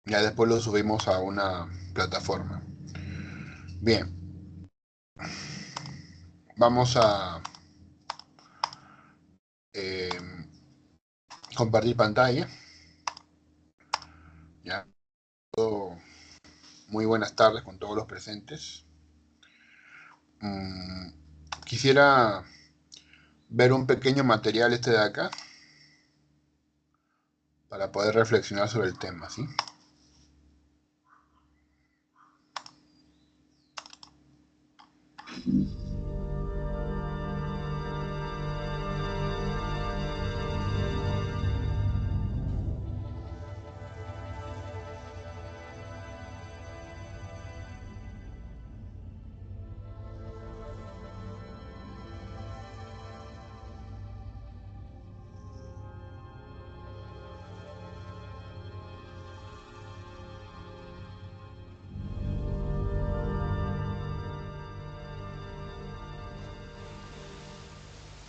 Ya después lo subimos a una plataforma. Bien, vamos a eh, compartir pantalla. Ya, muy buenas tardes con todos los presentes. Mm, Quisiera ver un pequeño material este de acá para poder reflexionar sobre el tema, ¿sí?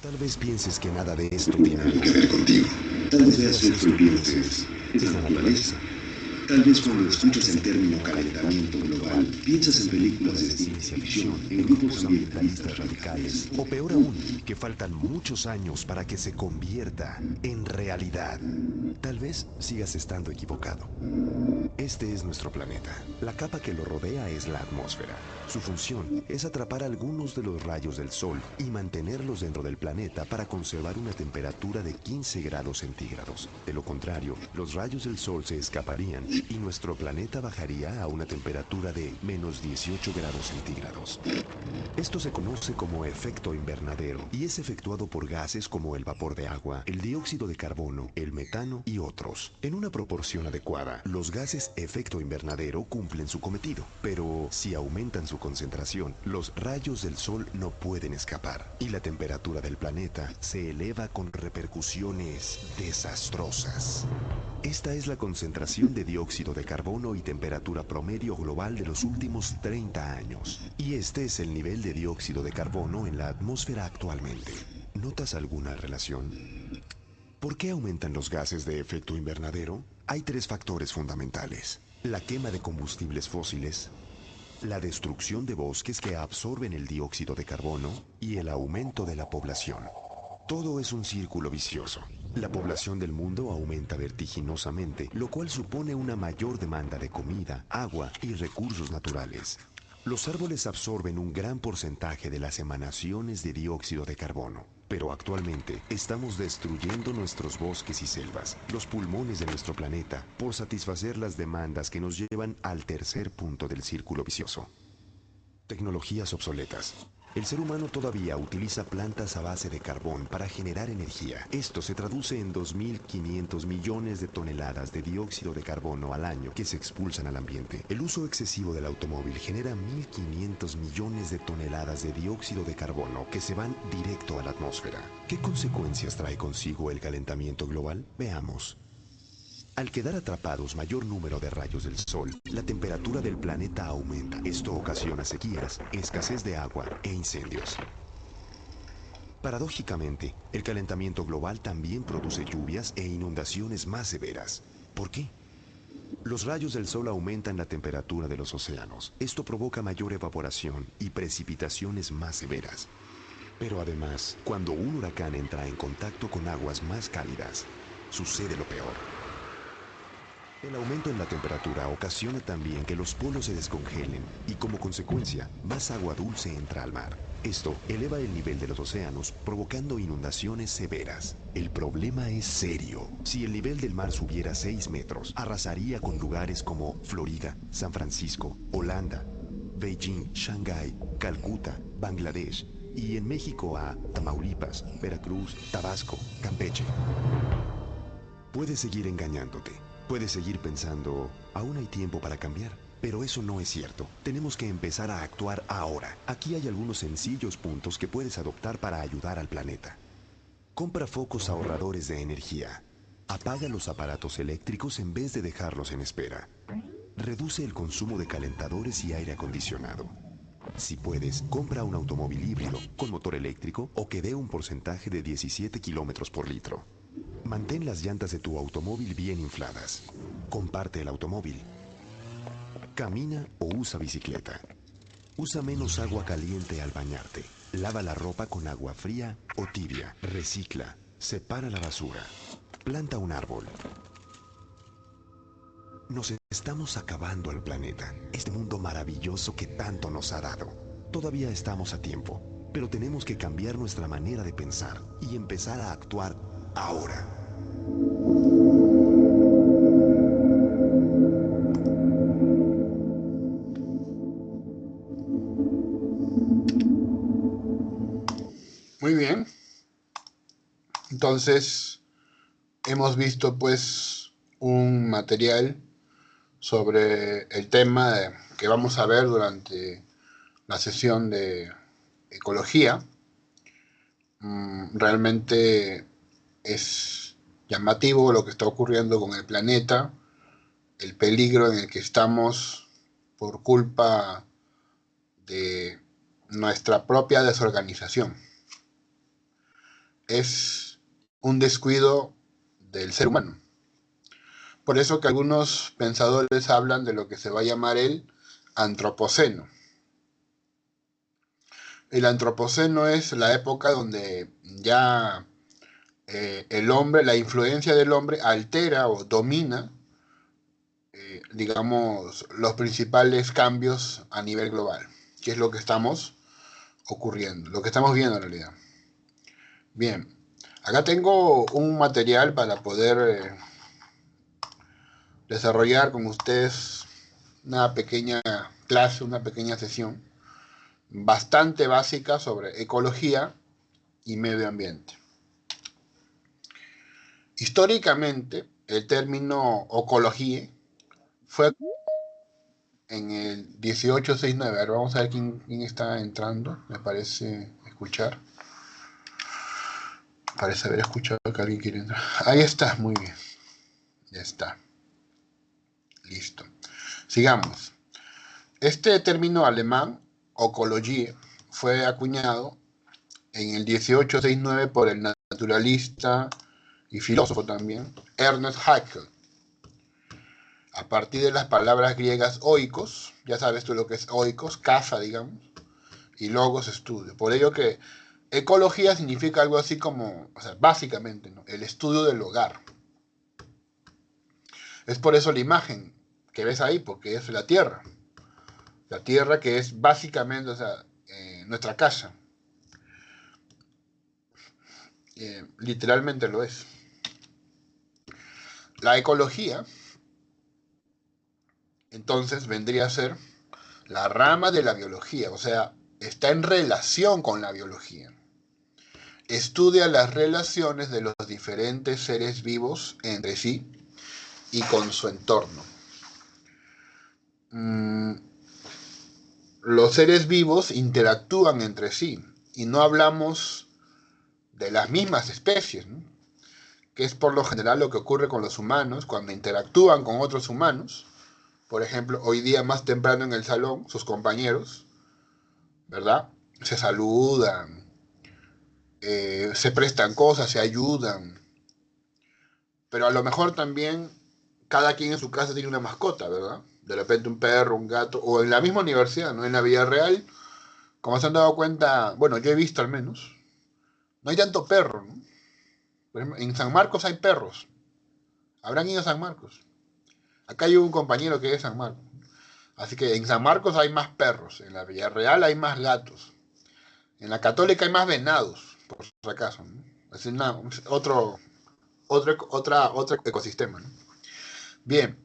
Tal vez pienses que nada de esto tiene algo que ver contigo. Tal vez veas esto y pienses, es la naturaleza. Tal vez cuando escuchas el término calentamiento global, piensas en películas de ciencia ficción, en grupos ambientalistas radicales, o peor aún, que faltan muchos años para que se convierta en realidad. Tal vez sigas estando equivocado. Este es nuestro planeta. La capa que lo rodea es la atmósfera. Su función es atrapar algunos de los rayos del Sol y mantenerlos dentro del planeta para conservar una temperatura de 15 grados centígrados. De lo contrario, los rayos del Sol se escaparían y nuestro planeta bajaría a una temperatura de menos 18 grados centígrados. Esto se conoce como efecto invernadero y es efectuado por gases como el vapor de agua, el dióxido de carbono, el metano y otros. En una proporción adecuada, los gases efecto invernadero cumplen su cometido, pero si aumentan su concentración, los rayos del sol no pueden escapar y la temperatura del planeta se eleva con repercusiones desastrosas. Esta es la concentración de dióxido de carbono y temperatura promedio global de los últimos 30 años. Y este es el nivel de dióxido de carbono en la atmósfera actualmente. ¿Notas alguna relación? ¿Por qué aumentan los gases de efecto invernadero? Hay tres factores fundamentales. La quema de combustibles fósiles, la destrucción de bosques que absorben el dióxido de carbono y el aumento de la población. Todo es un círculo vicioso. La población del mundo aumenta vertiginosamente, lo cual supone una mayor demanda de comida, agua y recursos naturales. Los árboles absorben un gran porcentaje de las emanaciones de dióxido de carbono, pero actualmente estamos destruyendo nuestros bosques y selvas, los pulmones de nuestro planeta, por satisfacer las demandas que nos llevan al tercer punto del círculo vicioso. Tecnologías obsoletas. El ser humano todavía utiliza plantas a base de carbón para generar energía. Esto se traduce en 2.500 millones de toneladas de dióxido de carbono al año que se expulsan al ambiente. El uso excesivo del automóvil genera 1.500 millones de toneladas de dióxido de carbono que se van directo a la atmósfera. ¿Qué consecuencias trae consigo el calentamiento global? Veamos. Al quedar atrapados mayor número de rayos del sol, la temperatura del planeta aumenta. Esto ocasiona sequías, escasez de agua e incendios. Paradójicamente, el calentamiento global también produce lluvias e inundaciones más severas. ¿Por qué? Los rayos del sol aumentan la temperatura de los océanos. Esto provoca mayor evaporación y precipitaciones más severas. Pero además, cuando un huracán entra en contacto con aguas más cálidas, sucede lo peor. El aumento en la temperatura ocasiona también que los polos se descongelen y como consecuencia, más agua dulce entra al mar. Esto eleva el nivel de los océanos, provocando inundaciones severas. El problema es serio. Si el nivel del mar subiera 6 metros, arrasaría con lugares como Florida, San Francisco, Holanda, Beijing, Shanghái, Calcuta, Bangladesh y en México a Tamaulipas, Veracruz, Tabasco, Campeche. Puedes seguir engañándote. Puedes seguir pensando, aún hay tiempo para cambiar. Pero eso no es cierto. Tenemos que empezar a actuar ahora. Aquí hay algunos sencillos puntos que puedes adoptar para ayudar al planeta. Compra focos ahorradores de energía. Apaga los aparatos eléctricos en vez de dejarlos en espera. Reduce el consumo de calentadores y aire acondicionado. Si puedes, compra un automóvil híbrido con motor eléctrico o que dé un porcentaje de 17 kilómetros por litro. Mantén las llantas de tu automóvil bien infladas. Comparte el automóvil. Camina o usa bicicleta. Usa menos agua caliente al bañarte. Lava la ropa con agua fría o tibia. Recicla. Separa la basura. Planta un árbol. Nos estamos acabando el planeta, este mundo maravilloso que tanto nos ha dado. Todavía estamos a tiempo, pero tenemos que cambiar nuestra manera de pensar y empezar a actuar ahora. Muy bien. Entonces, hemos visto pues un material sobre el tema que vamos a ver durante la sesión de ecología. Realmente es llamativo lo que está ocurriendo con el planeta, el peligro en el que estamos por culpa de nuestra propia desorganización. Es un descuido del ser humano. Por eso que algunos pensadores hablan de lo que se va a llamar el antropoceno. El antropoceno es la época donde ya el hombre, la influencia del hombre altera o domina, digamos, los principales cambios a nivel global, que es lo que estamos ocurriendo, lo que estamos viendo en realidad. Bien, acá tengo un material para poder desarrollar con ustedes una pequeña clase, una pequeña sesión bastante básica sobre ecología y medio ambiente. Históricamente, el término ecología fue en el 1869. A ver, vamos a ver quién está entrando. Me parece escuchar. Parece haber escuchado que alguien quiere entrar. Ahí está, muy bien. Ya está. Listo. Sigamos. Este término alemán, Ökologie, fue acuñado en el 1869 por el naturalista y filósofo también, Ernest Haeckel. A partir de las palabras griegas oikos, ya sabes tú lo que es oikos, casa, digamos, y logos, estudio. Por ello que ecología significa algo así como, o sea, básicamente, ¿no?, el estudio del hogar. Es por eso la imagen que ves ahí, porque es la tierra. La tierra que es básicamente, o sea, nuestra casa. Literalmente lo es. La ecología, entonces, vendría a ser la rama de la biología, o sea, está en relación con la biología. Estudia las relaciones de los diferentes seres vivos entre sí y con su entorno. Los seres vivos interactúan entre sí y no hablamos de las mismas especies, ¿no?, que es por lo general lo que ocurre con los humanos cuando interactúan con otros humanos. Por ejemplo, hoy día más temprano en el salón, sus compañeros, ¿verdad?, se saludan, se prestan cosas, se ayudan, pero a lo mejor también cada quien en su casa tiene una mascota, ¿verdad? De repente un perro, un gato, o en la misma universidad, ¿no? En la vida real, como se han dado cuenta, bueno, yo he visto al menos, no hay tanto perro, ¿no? Por ejemplo, en San Marcos hay perros. ¿Habrán ido a San Marcos? Acá hay un compañero que es de San Marcos. Así que en San Marcos hay más perros, en la Villarreal hay más gatos, en la Católica hay más venados, por si acaso, ¿no? Es otro ecosistema, ¿no? Bien.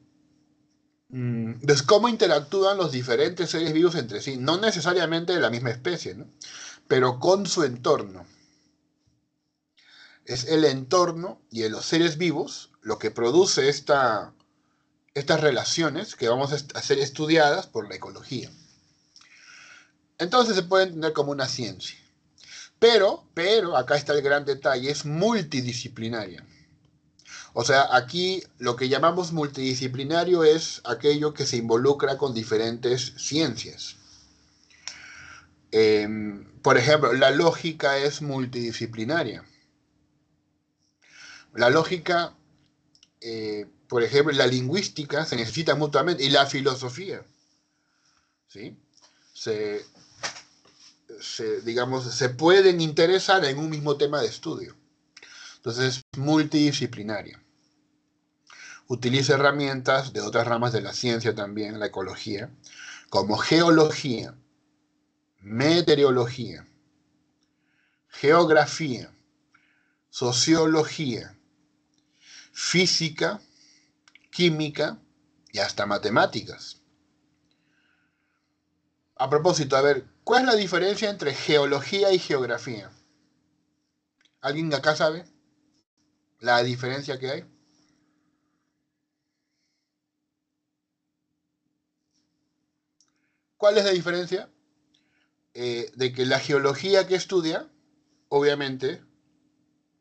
Entonces, ¿cómo interactúan los diferentes seres vivos entre sí? No necesariamente de la misma especie, ¿no?, pero con su entorno. Es el entorno y en los seres vivos lo que produce estas relaciones que vamos a ser estudiadas por la ecología. Entonces se puede entender como una ciencia. Pero, acá está el gran detalle, es multidisciplinaria. O sea, aquí lo que llamamos multidisciplinario es aquello que se involucra con diferentes ciencias. Por ejemplo, la lógica es multidisciplinaria. La lógica Por ejemplo, la lingüística se necesita mutuamente y la filosofía, ¿sí? Se, digamos, se pueden interesar en un mismo tema de estudio. Entonces es multidisciplinaria. Utiliza herramientas de otras ramas de la ciencia también, la ecología, como geología, meteorología, geografía, sociología, física, química y hasta matemáticas. A propósito, a ver, ¿cuál es la diferencia entre geología y geografía? ¿Alguien acá sabe la diferencia que hay? ¿Cuál es la diferencia? De que la geología que estudia, obviamente,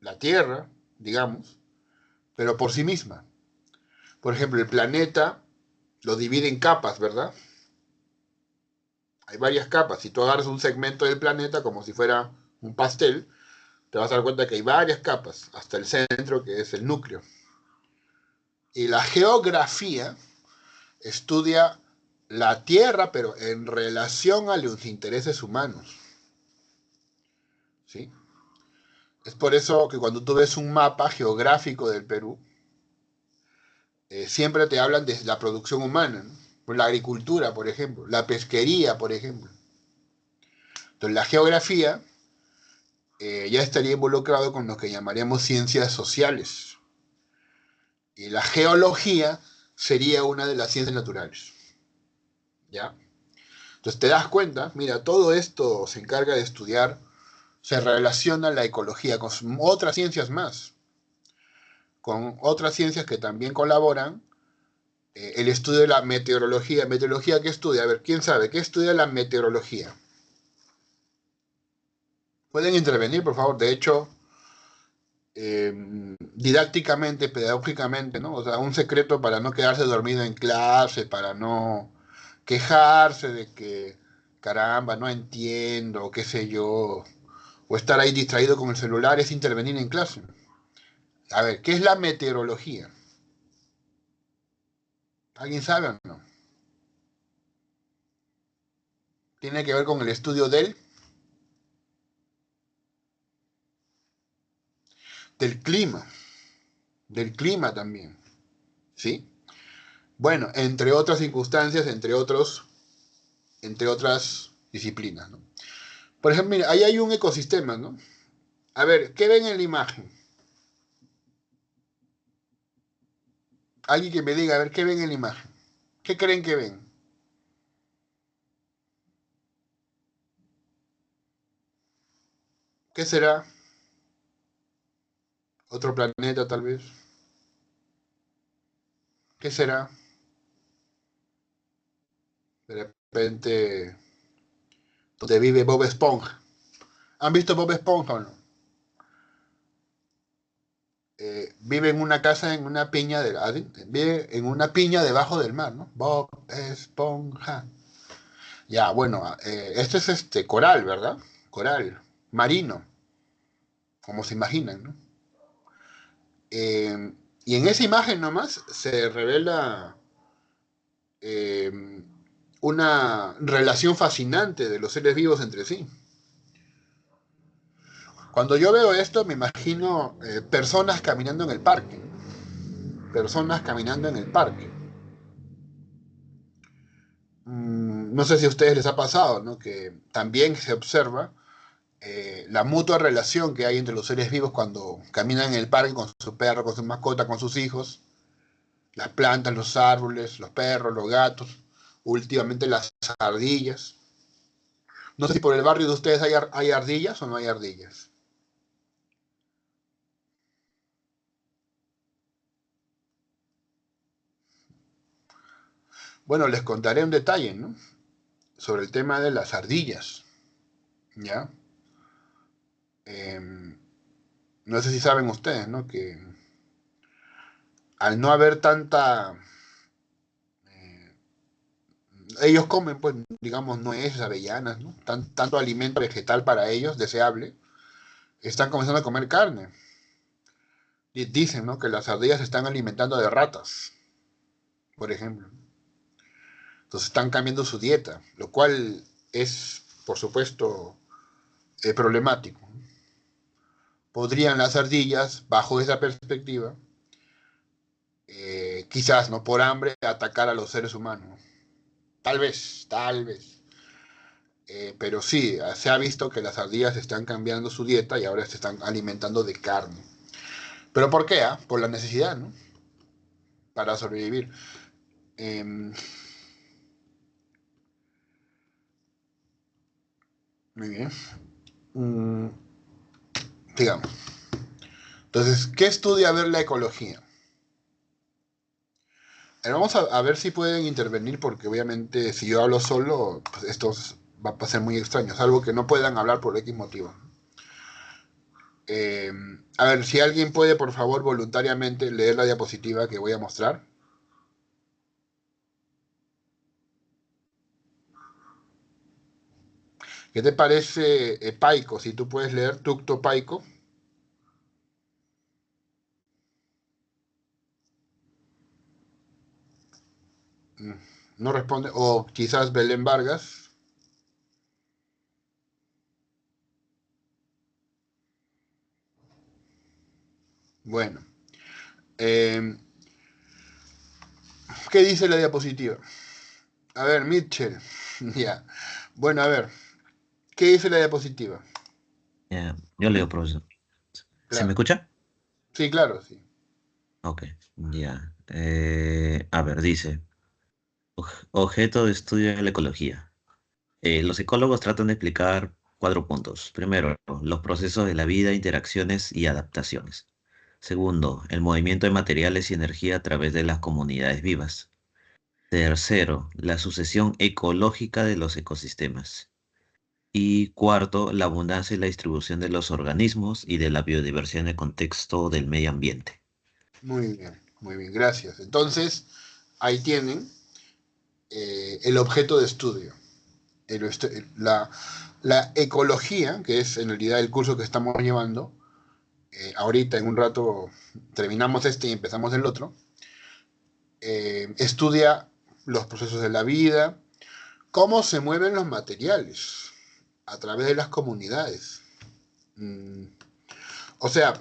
la Tierra, digamos, pero por sí misma. Por ejemplo, el planeta lo divide en capas, ¿verdad? Hay varias capas. Si tú agarras un segmento del planeta como si fuera un pastel, te vas a dar cuenta que hay varias capas, hasta el centro, que es el núcleo. Y la geografía estudia la Tierra, pero en relación a los intereses humanos. ¿Sí? Es por eso que cuando tú ves un mapa geográfico del Perú, siempre te hablan de la producción humana, ¿no? La agricultura, por ejemplo, la pesquería, por ejemplo. Entonces, la geografía ya estaría involucrado con lo que llamaríamos ciencias sociales. Y la geología sería una de las ciencias naturales. ¿Ya? Entonces te das cuenta, mira, todo esto se encarga de estudiar, se relaciona la ecología con otras ciencias más, con otras ciencias que también colaboran. El estudio de la meteorología. ¿Meteorología qué estudia? A ver, ¿quién sabe? ¿Qué estudia la meteorología? Pueden intervenir, por favor. De hecho, didácticamente, pedagógicamente, ¿no? O sea, un secreto para no quedarse dormido en clase, para no quejarse de que, caramba, no entiendo, qué sé yo, o estar ahí distraído con el celular, es intervenir en clase. A ver, ¿qué es la meteorología? ¿Alguien sabe o no? Tiene que ver con el estudio del clima, del clima también, ¿sí? Bueno, entre otras circunstancias, entre otras disciplinas, ¿no? Por ejemplo, mira, ahí hay un ecosistema, ¿no? A ver, ¿qué ven en la imagen? Alguien que me diga, a ver, ¿qué ven en la imagen? ¿Qué creen que ven? ¿Qué será? ¿Otro planeta tal vez? ¿Qué será? De repente, donde vive Bob Esponja. ¿Han visto Bob Esponja o no? Vive en una casa, en una piña, vive en una piña debajo del mar, ¿no? Bob Esponja. Ya, bueno, este es coral, ¿verdad? Coral, marino, como se imaginan, ¿no? Y en esa imagen nomás se revela eh, una relación fascinante de los seres vivos entre sí. Cuando yo veo esto, me imagino personas caminando en el parque, ¿no? Personas caminando en el parque. No sé si a ustedes les ha pasado, ¿no? Que también se observa la mutua relación que hay entre los seres vivos cuando caminan en el parque con su perro, con su mascota, con sus hijos, las plantas, los árboles, los perros, los gatos, últimamente las ardillas. No sé si por el barrio de ustedes hay ardillas o no hay ardillas. Bueno, les contaré un detalle, ¿no? Sobre el tema de las ardillas, ¿ya? Eh, no sé si saben ustedes, ¿no? Que al no haber tanta... eh, ellos comen, pues, digamos, nueces, avellanas, ¿no? Tanto alimento vegetal para ellos, deseable, están comenzando a comer carne. Dicen, ¿no?, que las ardillas se están alimentando de ratas, por ejemplo. Entonces están cambiando su dieta, lo cual es, por supuesto, problemático. ¿Podrían las ardillas, bajo esa perspectiva, quizás, no por hambre, atacar a los seres humanos? Tal vez, tal vez. Pero sí, se ha visto que las ardillas están cambiando su dieta y ahora se están alimentando de carne. ¿Pero por qué? Por la necesidad, ¿no? Para sobrevivir. Eh, Muy bien. Mm, Digamos. Entonces, ¿qué estudia ver la ecología? Vamos a ver si pueden intervenir, porque obviamente si yo hablo solo, pues esto va a ser muy extraño, salvo que no puedan hablar por X motivo. Eh, a ver, si alguien puede, por favor, voluntariamente leer la diapositiva que voy a mostrar. ¿Qué te parece, Paico? Si tú puedes leer Tucto Paico. Mm, No responde. O quizás Belén Vargas. Bueno. Eh, ¿Qué dice la diapositiva? A ver, Mitchell. Ya. Bueno, a ver. ¿Qué dice la diapositiva? Yo leo, profesor. ¿Se me Claro. escucha? Sí, claro, sí. Ok, ya. A ver, dice, objeto de estudio de la ecología. Los ecólogos tratan de explicar 4 puntos. Primero, los procesos de la vida, interacciones y adaptaciones. Segundo, el movimiento de materiales y energía a través de las comunidades vivas. Tercero, la sucesión ecológica de los ecosistemas. Y cuarto, la abundancia y la distribución de los organismos y de la biodiversidad en el contexto del medio ambiente. Muy bien, gracias. Entonces, ahí tienen el objeto de estudio. El la, la ecología, que es en realidad el curso que estamos llevando, ahorita en un rato terminamos este y empezamos el otro, estudia los procesos de la vida, cómo se mueven los materiales a través de las comunidades. Mm, o sea,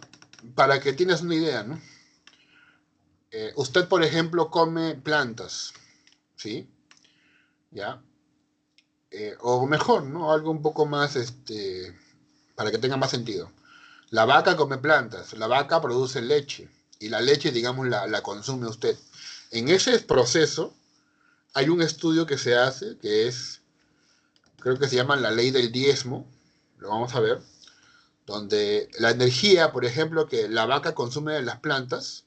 para que tienes una idea, ¿no? Usted, por ejemplo, come plantas, ¿sí? ¿Ya? O mejor, ¿no? Algo un poco más, para que tenga más sentido. La vaca come plantas, la vaca produce leche y la leche, digamos, la consume usted. En ese proceso hay un estudio que se hace que es, creo que se llama la ley del diezmo, lo vamos a ver, donde la energía, por ejemplo, que la vaca consume de las plantas,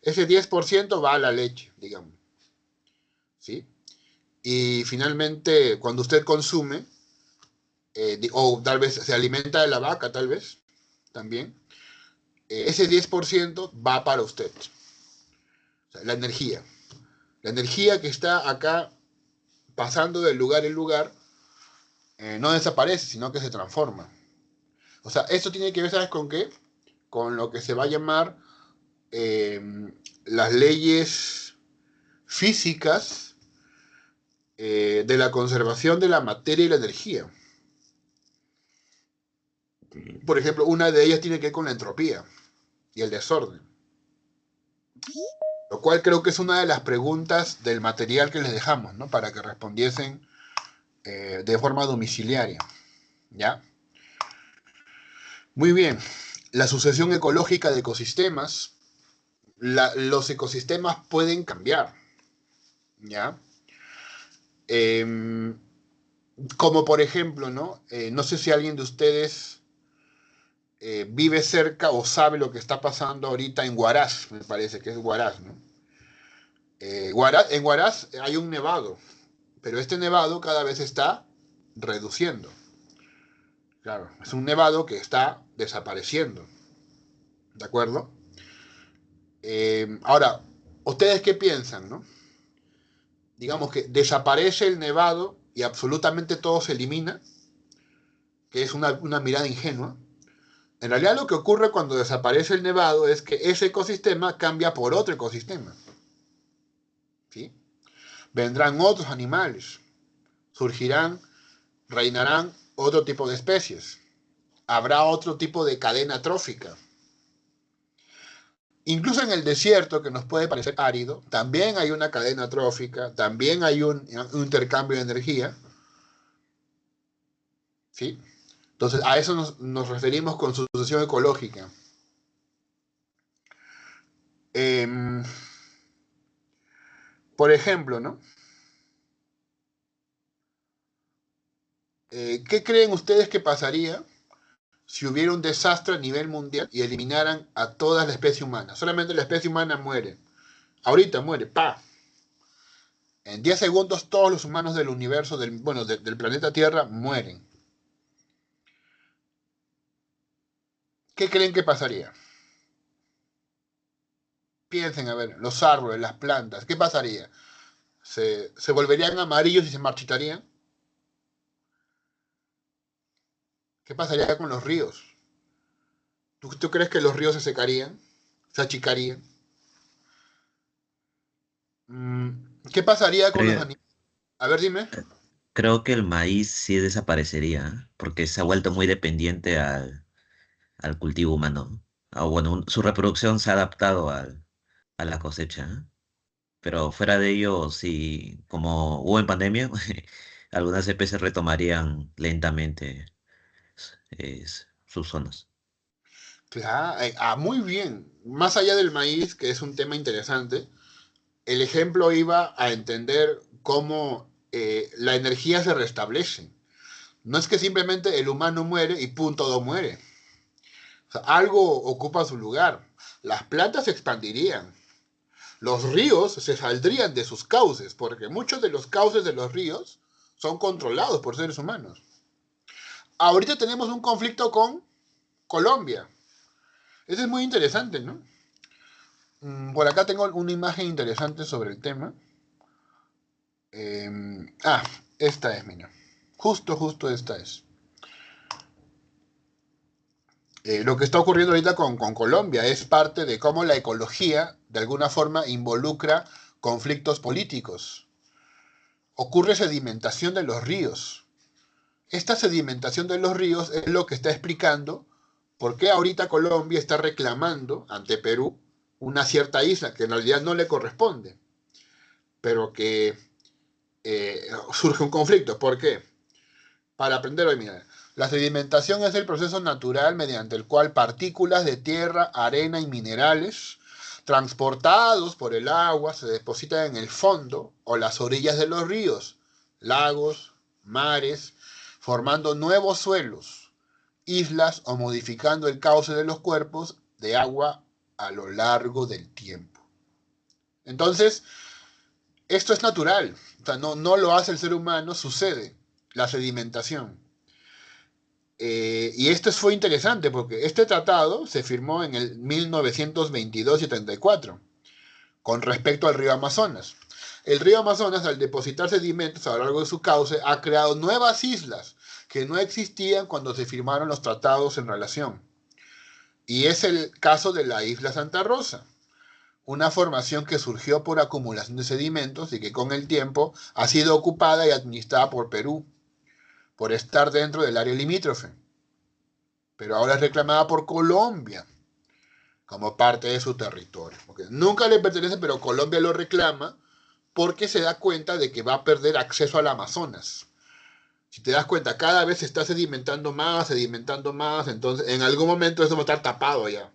ese 10% va a la leche, digamos, ¿sí? Y finalmente, cuando usted consume, o tal vez se alimenta de la vaca, tal vez, también, ese 10% va para usted. O sea, la energía. La energía que está acá pasando de lugar en lugar no desaparece, sino que se transforma. O sea, esto tiene que ver, ¿sabes con qué? Con lo que se va a llamar eh, las leyes físicas de la conservación de la materia y la energía. Por ejemplo, una de ellas tiene que ver con la entropía y el desorden. Lo cual creo que es una de las preguntas del material que les dejamos, ¿no? Para que respondiesen de forma domiciliaria. ¿Ya? Muy bien. La sucesión ecológica de ecosistemas. Los ecosistemas pueden cambiar. ¿Ya? Eh, Como por ejemplo, ¿no? No sé si alguien de ustedes vive cerca o sabe lo que está pasando ahorita en Huaraz, me parece que es Huaraz, ¿no? En Huaraz hay un nevado, pero este nevado cada vez está reduciendo. Claro, es un nevado que está desapareciendo, ¿de acuerdo? Ahora, ¿ustedes qué piensan, no? Digamos que desaparece el nevado y absolutamente todo se elimina, que es una mirada ingenua. En realidad lo que ocurre cuando desaparece el nevado es que ese ecosistema cambia por otro ecosistema. ¿Sí? Vendrán otros animales, surgirán, reinarán otro tipo de especies, habrá otro tipo de cadena trófica. Incluso en el desierto, que nos puede parecer árido, también hay una cadena trófica, también hay un intercambio de energía. ¿Sí? Entonces, a eso nos referimos con sucesión ecológica. Eh, por ejemplo, ¿no? ¿Qué creen ustedes que pasaría si hubiera un desastre a nivel mundial y eliminaran a toda la especie humana? Solamente la especie humana muere. Ahorita muere, ¡pa! En 10 segundos todos los humanos del universo, del planeta Tierra, mueren. ¿Qué creen que pasaría? Piensen, a ver, los árboles, las plantas, ¿qué pasaría? ¿Se volverían amarillos y se marchitarían? ¿Qué pasaría con los ríos? ¿Tú crees que los ríos se secarían? ¿Se achicarían? ¿Qué pasaría con los Creo, animales? A ver, dime. creo que el maíz sí desaparecería, ¿eh? Porque se ha vuelto muy dependiente al cultivo humano. O bueno, su reproducción se ha adaptado a la cosecha, ¿eh? Pero fuera de ello, sí, como hubo en pandemia, algunas especies retomarían lentamente sus zonas. Claro, muy bien. Más allá del maíz, que es un tema interesante, el ejemplo iba a entender cómo la energía se restablece. No es que simplemente el humano muere y punto, todo muere. O sea, algo ocupa su lugar. Las plantas se expandirían. Los ríos se saldrían de sus cauces, porque muchos de los cauces de los ríos son controlados por seres humanos. Ahorita tenemos un conflicto con Colombia. Eso es muy interesante, ¿no? Por acá tengo una imagen interesante sobre el tema. Eh, ah, esta es, mira. Justo esta es. Lo que está ocurriendo ahorita con Colombia es parte de cómo la ecología, de alguna forma, involucra conflictos políticos. Ocurre sedimentación de los ríos. Esta sedimentación de los ríos es lo que está explicando por qué ahorita Colombia está reclamando ante Perú una cierta isla que en realidad no le corresponde, pero que surge un conflicto. ¿Por qué? Para aprender hoy, mira, la sedimentación es el proceso natural mediante el cual partículas de tierra, arena y minerales transportados por el agua se depositan en el fondo o las orillas de los ríos, lagos, mares, formando nuevos suelos, islas o modificando el cauce de los cuerpos de agua a lo largo del tiempo. Entonces, esto es natural, o sea, no lo hace el ser humano, sucede la sedimentación. Y esto fue interesante porque este tratado se firmó en el 1922 y 34 con respecto al río Amazonas. El río Amazonas, al depositar sedimentos a lo largo de su cauce, ha creado nuevas islas que no existían cuando se firmaron los tratados en relación. Y es el caso de la isla Santa Rosa, una formación que surgió por acumulación de sedimentos y que con el tiempo ha sido ocupada y administrada por Perú, por estar dentro del área limítrofe. Pero ahora es reclamada por Colombia como parte de su territorio. Porque nunca le pertenece, pero Colombia lo reclama porque se da cuenta de que va a perder acceso al Amazonas. Si te das cuenta, cada vez se está sedimentando más, entonces en algún momento eso va a estar tapado ya.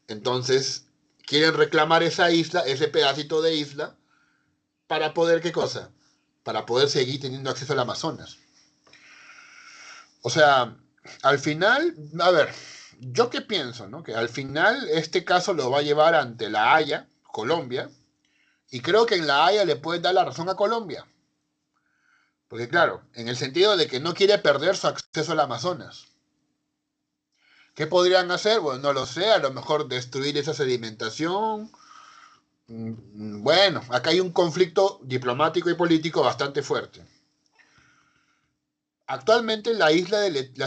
Entonces, quieren reclamar esa isla, ese pedacito de isla, para poder, ¿qué cosa? Para poder seguir teniendo acceso al Amazonas. O sea, al final, a ver, yo qué pienso, ¿no? Que al final este caso lo va a llevar ante la Haya, Colombia, y creo que en la Haya le pueden dar la razón a Colombia. Porque claro, en el sentido de que no quiere perder su acceso al Amazonas. ¿Qué podrían hacer? Bueno, no lo sé, a lo mejor destruir esa sedimentación. Bueno, acá hay un conflicto diplomático y político bastante fuerte. Actualmente la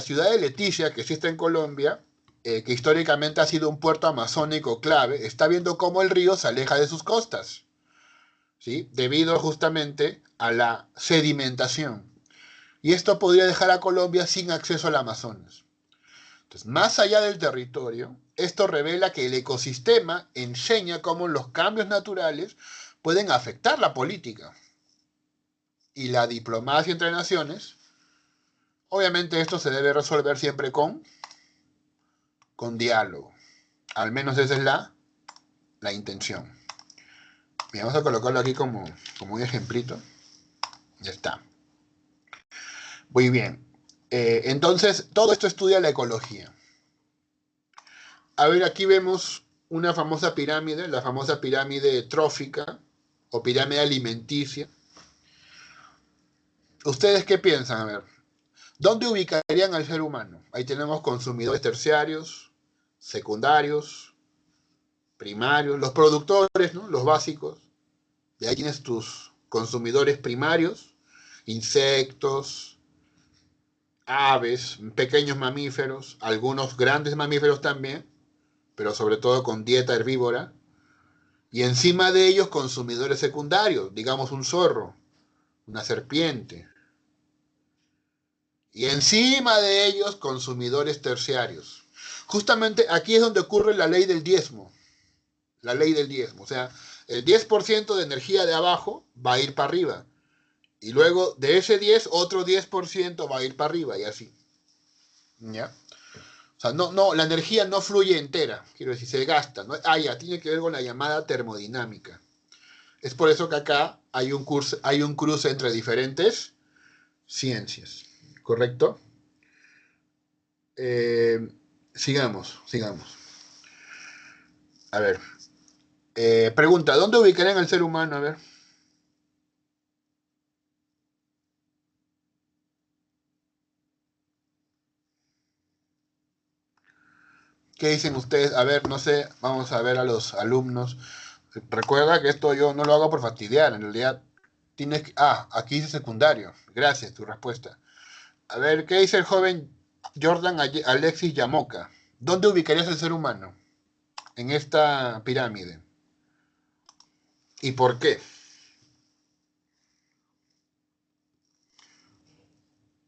ciudad de Leticia, que existe en Colombia, que históricamente ha sido un puerto amazónico clave, está viendo cómo el río se aleja de sus costas, ¿sí? Debido justamente a la sedimentación. Y esto podría dejar a Colombia sin acceso al Amazonas. Entonces, más allá del territorio, esto revela que el ecosistema enseña cómo los cambios naturales pueden afectar la política y la diplomacia entre naciones. Obviamente esto se debe resolver siempre con diálogo. Al menos esa es la intención. Bien, vamos a colocarlo aquí como un ejemplito. Ya está. Muy bien. Entonces, todo esto estudia la ecología. A ver, aquí vemos una famosa pirámide, la famosa pirámide trófica o pirámide alimenticia. ¿Ustedes qué piensan? A ver, ¿dónde ubicarían al ser humano? Ahí tenemos consumidores terciarios, secundarios, primarios, los productores, ¿no? Los básicos. De ahí tienes tus consumidores primarios, insectos, aves, pequeños mamíferos, algunos grandes mamíferos también, pero sobre todo con dieta herbívora. Y encima de ellos consumidores secundarios, digamos un zorro, una serpiente. Y encima de ellos consumidores terciarios. Justamente aquí es donde ocurre la ley del diezmo. La ley del diezmo. O sea, el 10% de energía de abajo va a ir para arriba. Y luego de ese 10, otro 10% va a ir para arriba y así. ¿Ya? O sea, no, la energía no fluye entera. Quiero decir, se gasta. ¿No? Ya, tiene que ver con la llamada termodinámica. Es por eso que acá hay un cruce entre diferentes ciencias. ¿Correcto? Sigamos. A ver. Pregunta, ¿dónde ubicarían al ser humano? A ver. ¿Qué dicen ustedes? A ver, no sé, vamos a ver a los alumnos. Recuerda que esto yo no lo hago por fastidiar, en realidad tienes que... aquí dice secundario. Gracias, tu respuesta. A ver, ¿qué dice el joven Jordan Alexis Yamoca? ¿Dónde ubicarías al ser humano en esta pirámide? ¿Y por qué?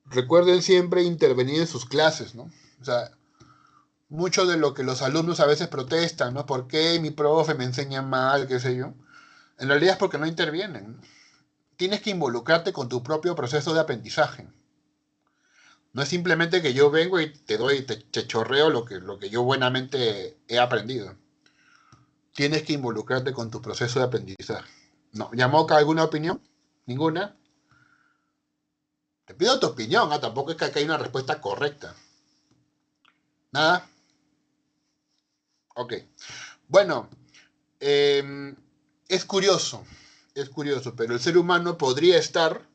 Recuerden siempre intervenir en sus clases, ¿no? O sea, mucho de lo que los alumnos a veces protestan, ¿no? ¿Por qué mi profe me enseña mal, qué sé yo? En realidad es porque no intervienen, ¿no? Tienes que involucrarte con tu propio proceso de aprendizaje. No es simplemente que yo vengo y te chorreo lo que yo buenamente he aprendido. Tienes que involucrarte con tu proceso de aprendizaje. No, ¿Yamoca alguna opinión? ¿Ninguna? Te pido tu opinión, tampoco es que acá hay una respuesta correcta. ¿Nada? Ok. Bueno, es curioso, pero el ser humano podría estar,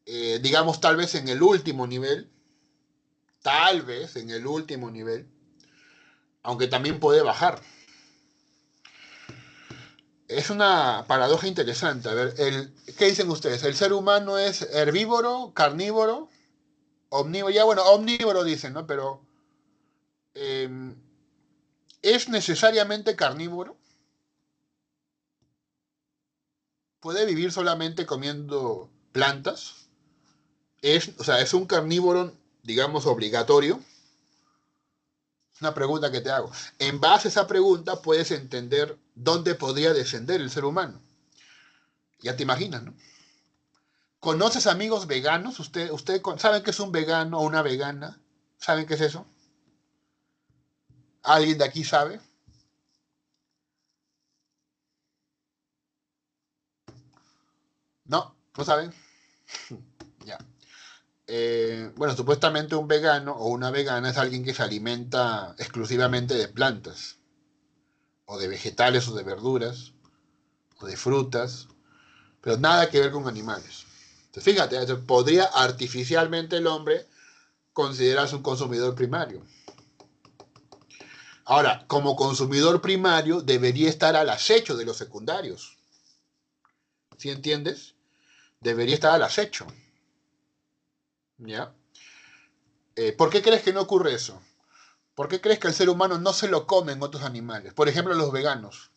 digamos, tal vez en el último nivel, aunque también puede bajar. Es una paradoja interesante. A ver, ¿qué dicen ustedes? ¿El ser humano es herbívoro, carnívoro, omnívoro? Ya, bueno, omnívoro dicen, ¿no? Pero eh, ¿es necesariamente carnívoro? ¿Puede vivir solamente comiendo plantas? ¿Es un carnívoro, digamos, obligatorio? Es una pregunta que te hago. En base a esa pregunta puedes entender dónde podría descender el ser humano. Ya te imaginas, ¿no? ¿Conoces amigos veganos? ¿Usted saben qué es un vegano o una vegana? ¿Saben qué es eso? ¿Alguien de aquí sabe? No, no saben. Ya. Bueno, supuestamente un vegano o una vegana es alguien que se alimenta exclusivamente de plantas, o de vegetales, o de verduras, o de frutas, pero nada que ver con animales. Entonces, fíjate, podría artificialmente el hombre considerarse un consumidor primario. Ahora, como consumidor primario, debería estar al acecho de los secundarios. ¿Sí entiendes? Debería estar al acecho. ¿Ya? ¿Por qué crees que no ocurre eso? ¿Por qué crees que el ser humano no se lo comen otros animales? Por ejemplo, los veganos.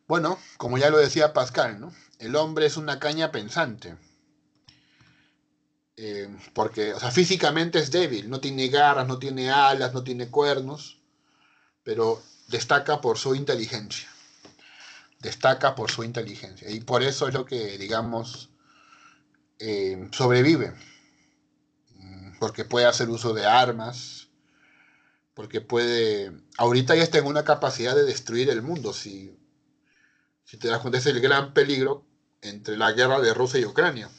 Bueno, como ya lo decía Pascal, ¿no? El hombre es una caña pensante. Porque, o sea, físicamente es débil, no tiene garras, no tiene alas, no tiene cuernos, pero destaca por su inteligencia. Destaca por su inteligencia. Y por eso es lo que, digamos, sobrevive. Porque puede hacer uso de armas, porque puede... Ahorita ya está en una capacidad de destruir el mundo, si te das cuenta, es el gran peligro entre la guerra de Rusia y Ucrania.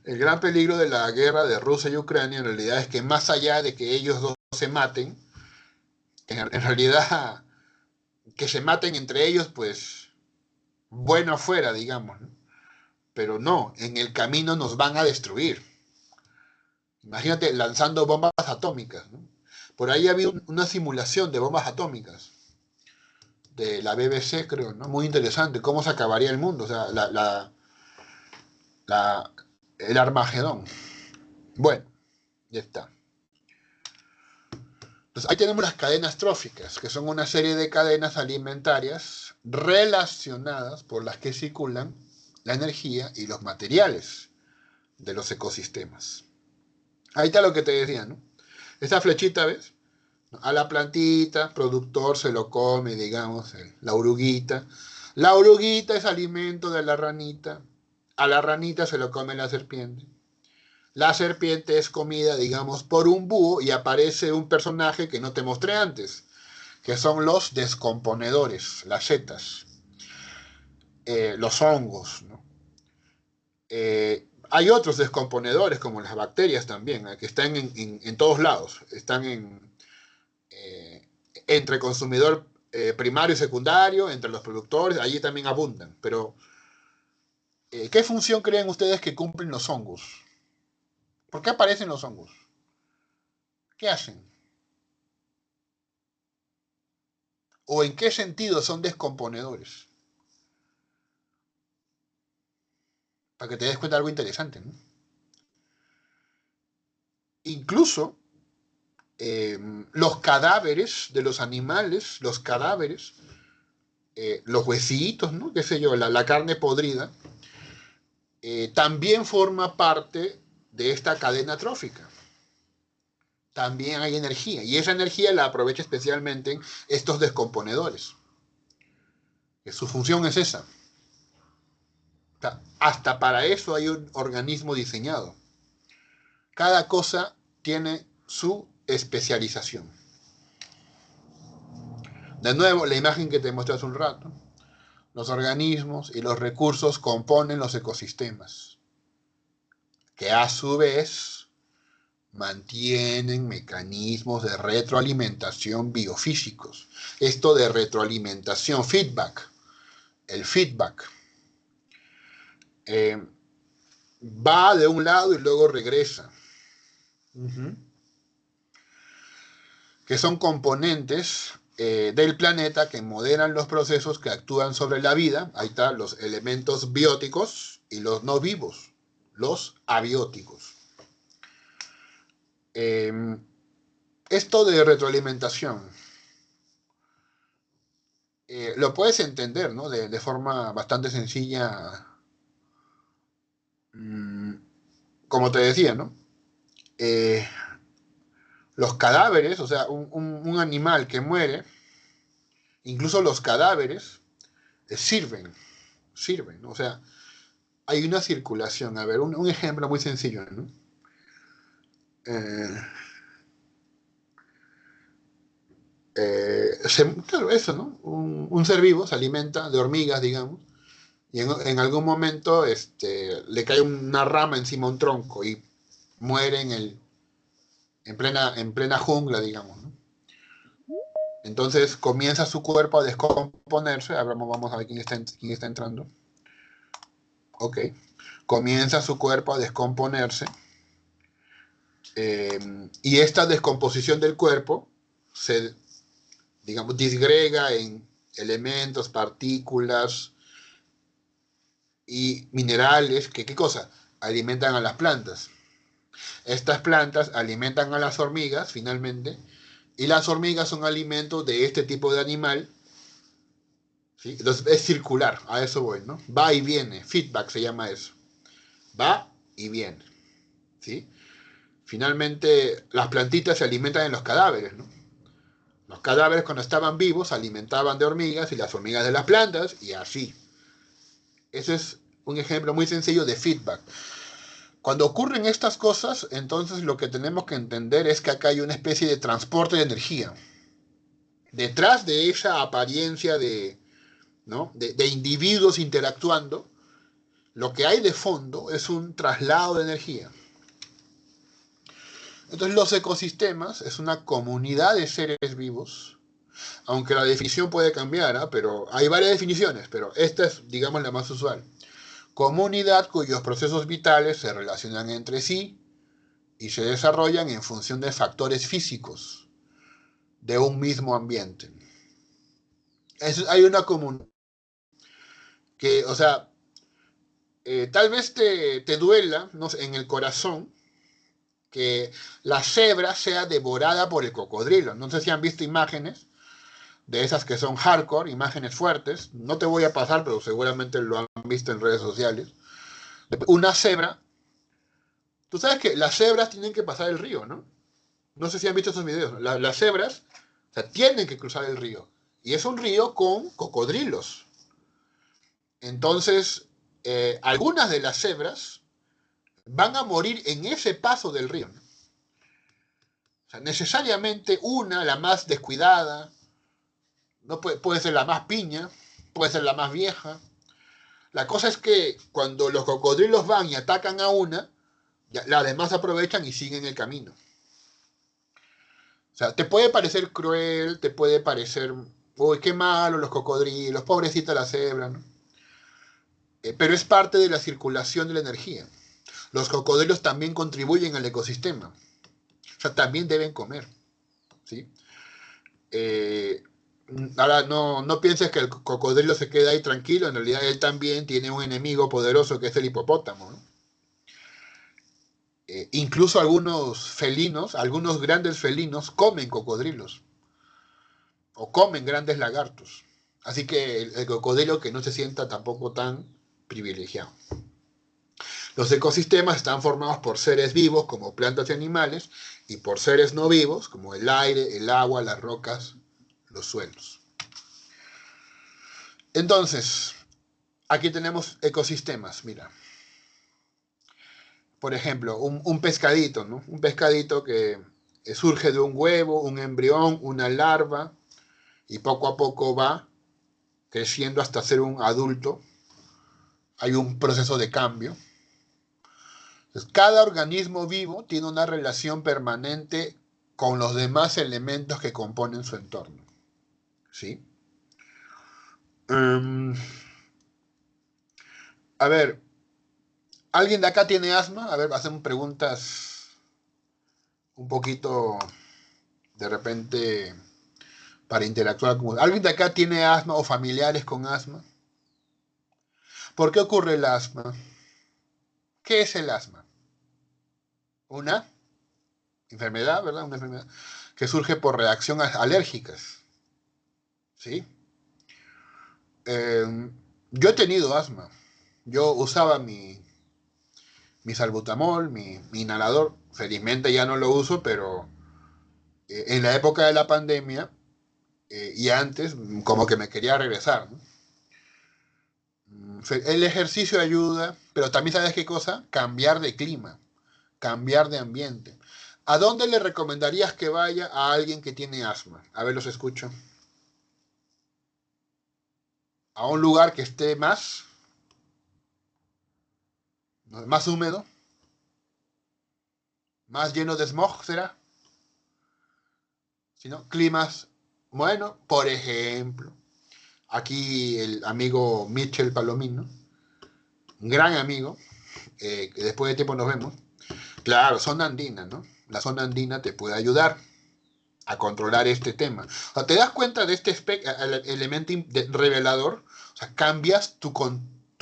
El gran peligro de la guerra de Rusia y Ucrania en realidad es que más allá de que ellos dos se maten, en realidad que se maten entre ellos, pues bueno fuera, digamos, ¿no? Pero no, en el camino nos van a destruir. Imagínate lanzando bombas atómicas, ¿no? Por ahí había una simulación de bombas atómicas de la BBC, creo, ¿no? Muy interesante, cómo se acabaría el mundo, o sea, la, el Armagedón. Bueno, ya está. Entonces, ahí tenemos las cadenas tróficas, que son una serie de cadenas alimentarias relacionadas por las que circulan la energía y los materiales de los ecosistemas. Ahí está lo que te decía, ¿no? Esa flechita, ¿ves? A la plantita, productor se lo come, digamos, la oruguita. La oruguita es alimento de la ranita. A la ranita se lo come la serpiente. La serpiente es comida, digamos, por un búho y aparece un personaje que no te mostré antes, que son los descomponedores, las setas, los hongos, ¿no? Hay otros descomponedores, como las bacterias también, que están en todos lados, están eh, entre consumidor primario y secundario, entre los productores, allí también abundan. Pero, ¿qué función creen ustedes que cumplen los hongos? ¿Por qué aparecen los hongos? ¿Qué hacen? ¿O en qué sentido son descomponedores? Para que te des cuenta de algo interesante, ¿no? Incluso eh, los cadáveres de los animales, los cadáveres, los huesitos, ¿no? Qué sé yo, la carne podrida, también forma parte de esta cadena trófica. También hay energía, y esa energía la aprovecha especialmente estos descomponedores. Su función es esa. O sea, hasta para eso hay un organismo diseñado. Cada cosa tiene su especialización. De nuevo, la imagen que te mostré hace un rato. Los organismos y los recursos componen los ecosistemas, que a su vez mantienen mecanismos de retroalimentación biofísicos. Esto de retroalimentación, feedback, el feedback, eh, va de un lado y luego regresa. Que son componentes del planeta que moderan los procesos que actúan sobre la vida. Ahí están los elementos bióticos y los no vivos, los abióticos. Esto de retroalimentación lo puedes entender, ¿no? De forma bastante sencilla, mmm, como te decía, ¿no? Eh, los cadáveres, o sea, un animal que muere, incluso los cadáveres sirven, ¿no? O sea, hay una circulación. A ver, un ejemplo muy sencillo, ¿no? Eh, claro, eso, ¿no? Un ser vivo se alimenta de hormigas, digamos, y en algún momento le cae una rama encima a un tronco y muere en plena jungla, digamos, ¿no? Entonces comienza su cuerpo a descomponerse. A ver, vamos a ver quién está entrando. Ok. Comienza su cuerpo a descomponerse. Y esta descomposición del cuerpo se digamos, disgrega en elementos, partículas y minerales que, ¿qué cosa? Alimentan a las plantas. Estas plantas alimentan a las hormigas, finalmente, y las hormigas son alimentos de este tipo de animal, ¿sí? Entonces es circular, a eso voy, ¿no? Va y viene, feedback se llama eso. Va y viene, ¿sí? Finalmente, las plantitas se alimentan en los cadáveres, ¿no? Los cadáveres cuando estaban vivos se alimentaban de hormigas y las hormigas de las plantas y así. Ese es un ejemplo muy sencillo de feedback. Cuando ocurren estas cosas, entonces lo que tenemos que entender es que acá hay una especie de transporte de energía. Detrás de esa apariencia de, ¿no? de individuos interactuando, lo que hay de fondo es un traslado de energía. Entonces los ecosistemas es una comunidad de seres vivos, aunque la definición puede cambiar, ¿eh? Pero hay varias definiciones, pero esta es, digamos, la más usual. Comunidad cuyos procesos vitales se relacionan entre sí y se desarrollan en función de factores físicos de un mismo ambiente. Hay una comunidad que, o sea, tal vez te duela, no sé, en el corazón que la cebra sea devorada por el cocodrilo. No sé si han visto imágenes de esas que son hardcore, imágenes fuertes. No te voy a pasar, pero seguramente lo han visto en redes sociales. Una cebra. Tú sabes que las cebras tienen que pasar el río, ¿no? No sé si han visto esos videos. Las cebras, o sea, tienen que cruzar el río. Y es un río con cocodrilos. Entonces, algunas de las cebras van a morir en ese paso del río, ¿no? O sea, necesariamente una, la más descuidada, no puede ser la más piña, puede ser la más vieja. La cosa es que cuando los cocodrilos van y atacan a una, las demás aprovechan y siguen el camino. O sea, te puede parecer cruel, te puede parecer, uy, qué malo los cocodrilos, pobrecita la cebra, ¿no? Pero es parte de la circulación de la energía. Los cocodrilos también contribuyen al ecosistema. O sea, también deben comer, ¿sí? Eh, Ahora, no pienses que el cocodrilo se queda ahí tranquilo, en realidad él también tiene un enemigo poderoso que es el hipopótamo, ¿no? Incluso algunos felinos, algunos grandes felinos comen cocodrilos o comen grandes lagartos. Así que el cocodrilo que no se sienta tampoco tan privilegiado. Los ecosistemas están formados por seres vivos como plantas y animales y por seres no vivos como el aire, el agua, las rocas, los suelos. Entonces, aquí tenemos ecosistemas, mira. Por ejemplo, un pescadito, ¿no? Un pescadito que surge de un huevo, un embrión, una larva, y poco a poco va creciendo hasta ser un adulto. Hay un proceso de cambio. Entonces, cada organismo vivo tiene una relación permanente con los demás elementos que componen su entorno. ¿Sí? A ver, ¿alguien de acá tiene asma? A ver, hacemos preguntas un poquito de repente para interactuar con... ¿Alguien de acá tiene asma o familiares con asma? ¿Por qué ocurre el asma? ¿Qué es el asma? Una enfermedad, ¿verdad? Una enfermedad que surge por reacciones alérgicas. ¿Sí? Yo he tenido asma. Yo usaba mi salbutamol, mi inhalador. Felizmente ya no lo uso, pero en la época de la pandemia y antes, como que me quería regresar, ¿no? El ejercicio ayuda, pero también sabes qué cosa, cambiar de clima, cambiar de ambiente. ¿A dónde le recomendarías que vaya a alguien que tiene asma? A ver, los escucho. A un lugar que esté más húmedo, más lleno de smog, ¿será? ¿Sino? Climas, bueno, por ejemplo, aquí el amigo Mitchell Palomino, un gran amigo, que después de tiempo nos vemos. Claro, zona andina, ¿no? La zona andina te puede ayudar. a controlar este tema. O sea, ¿te das cuenta de este elemento revelador? O sea, cambias tu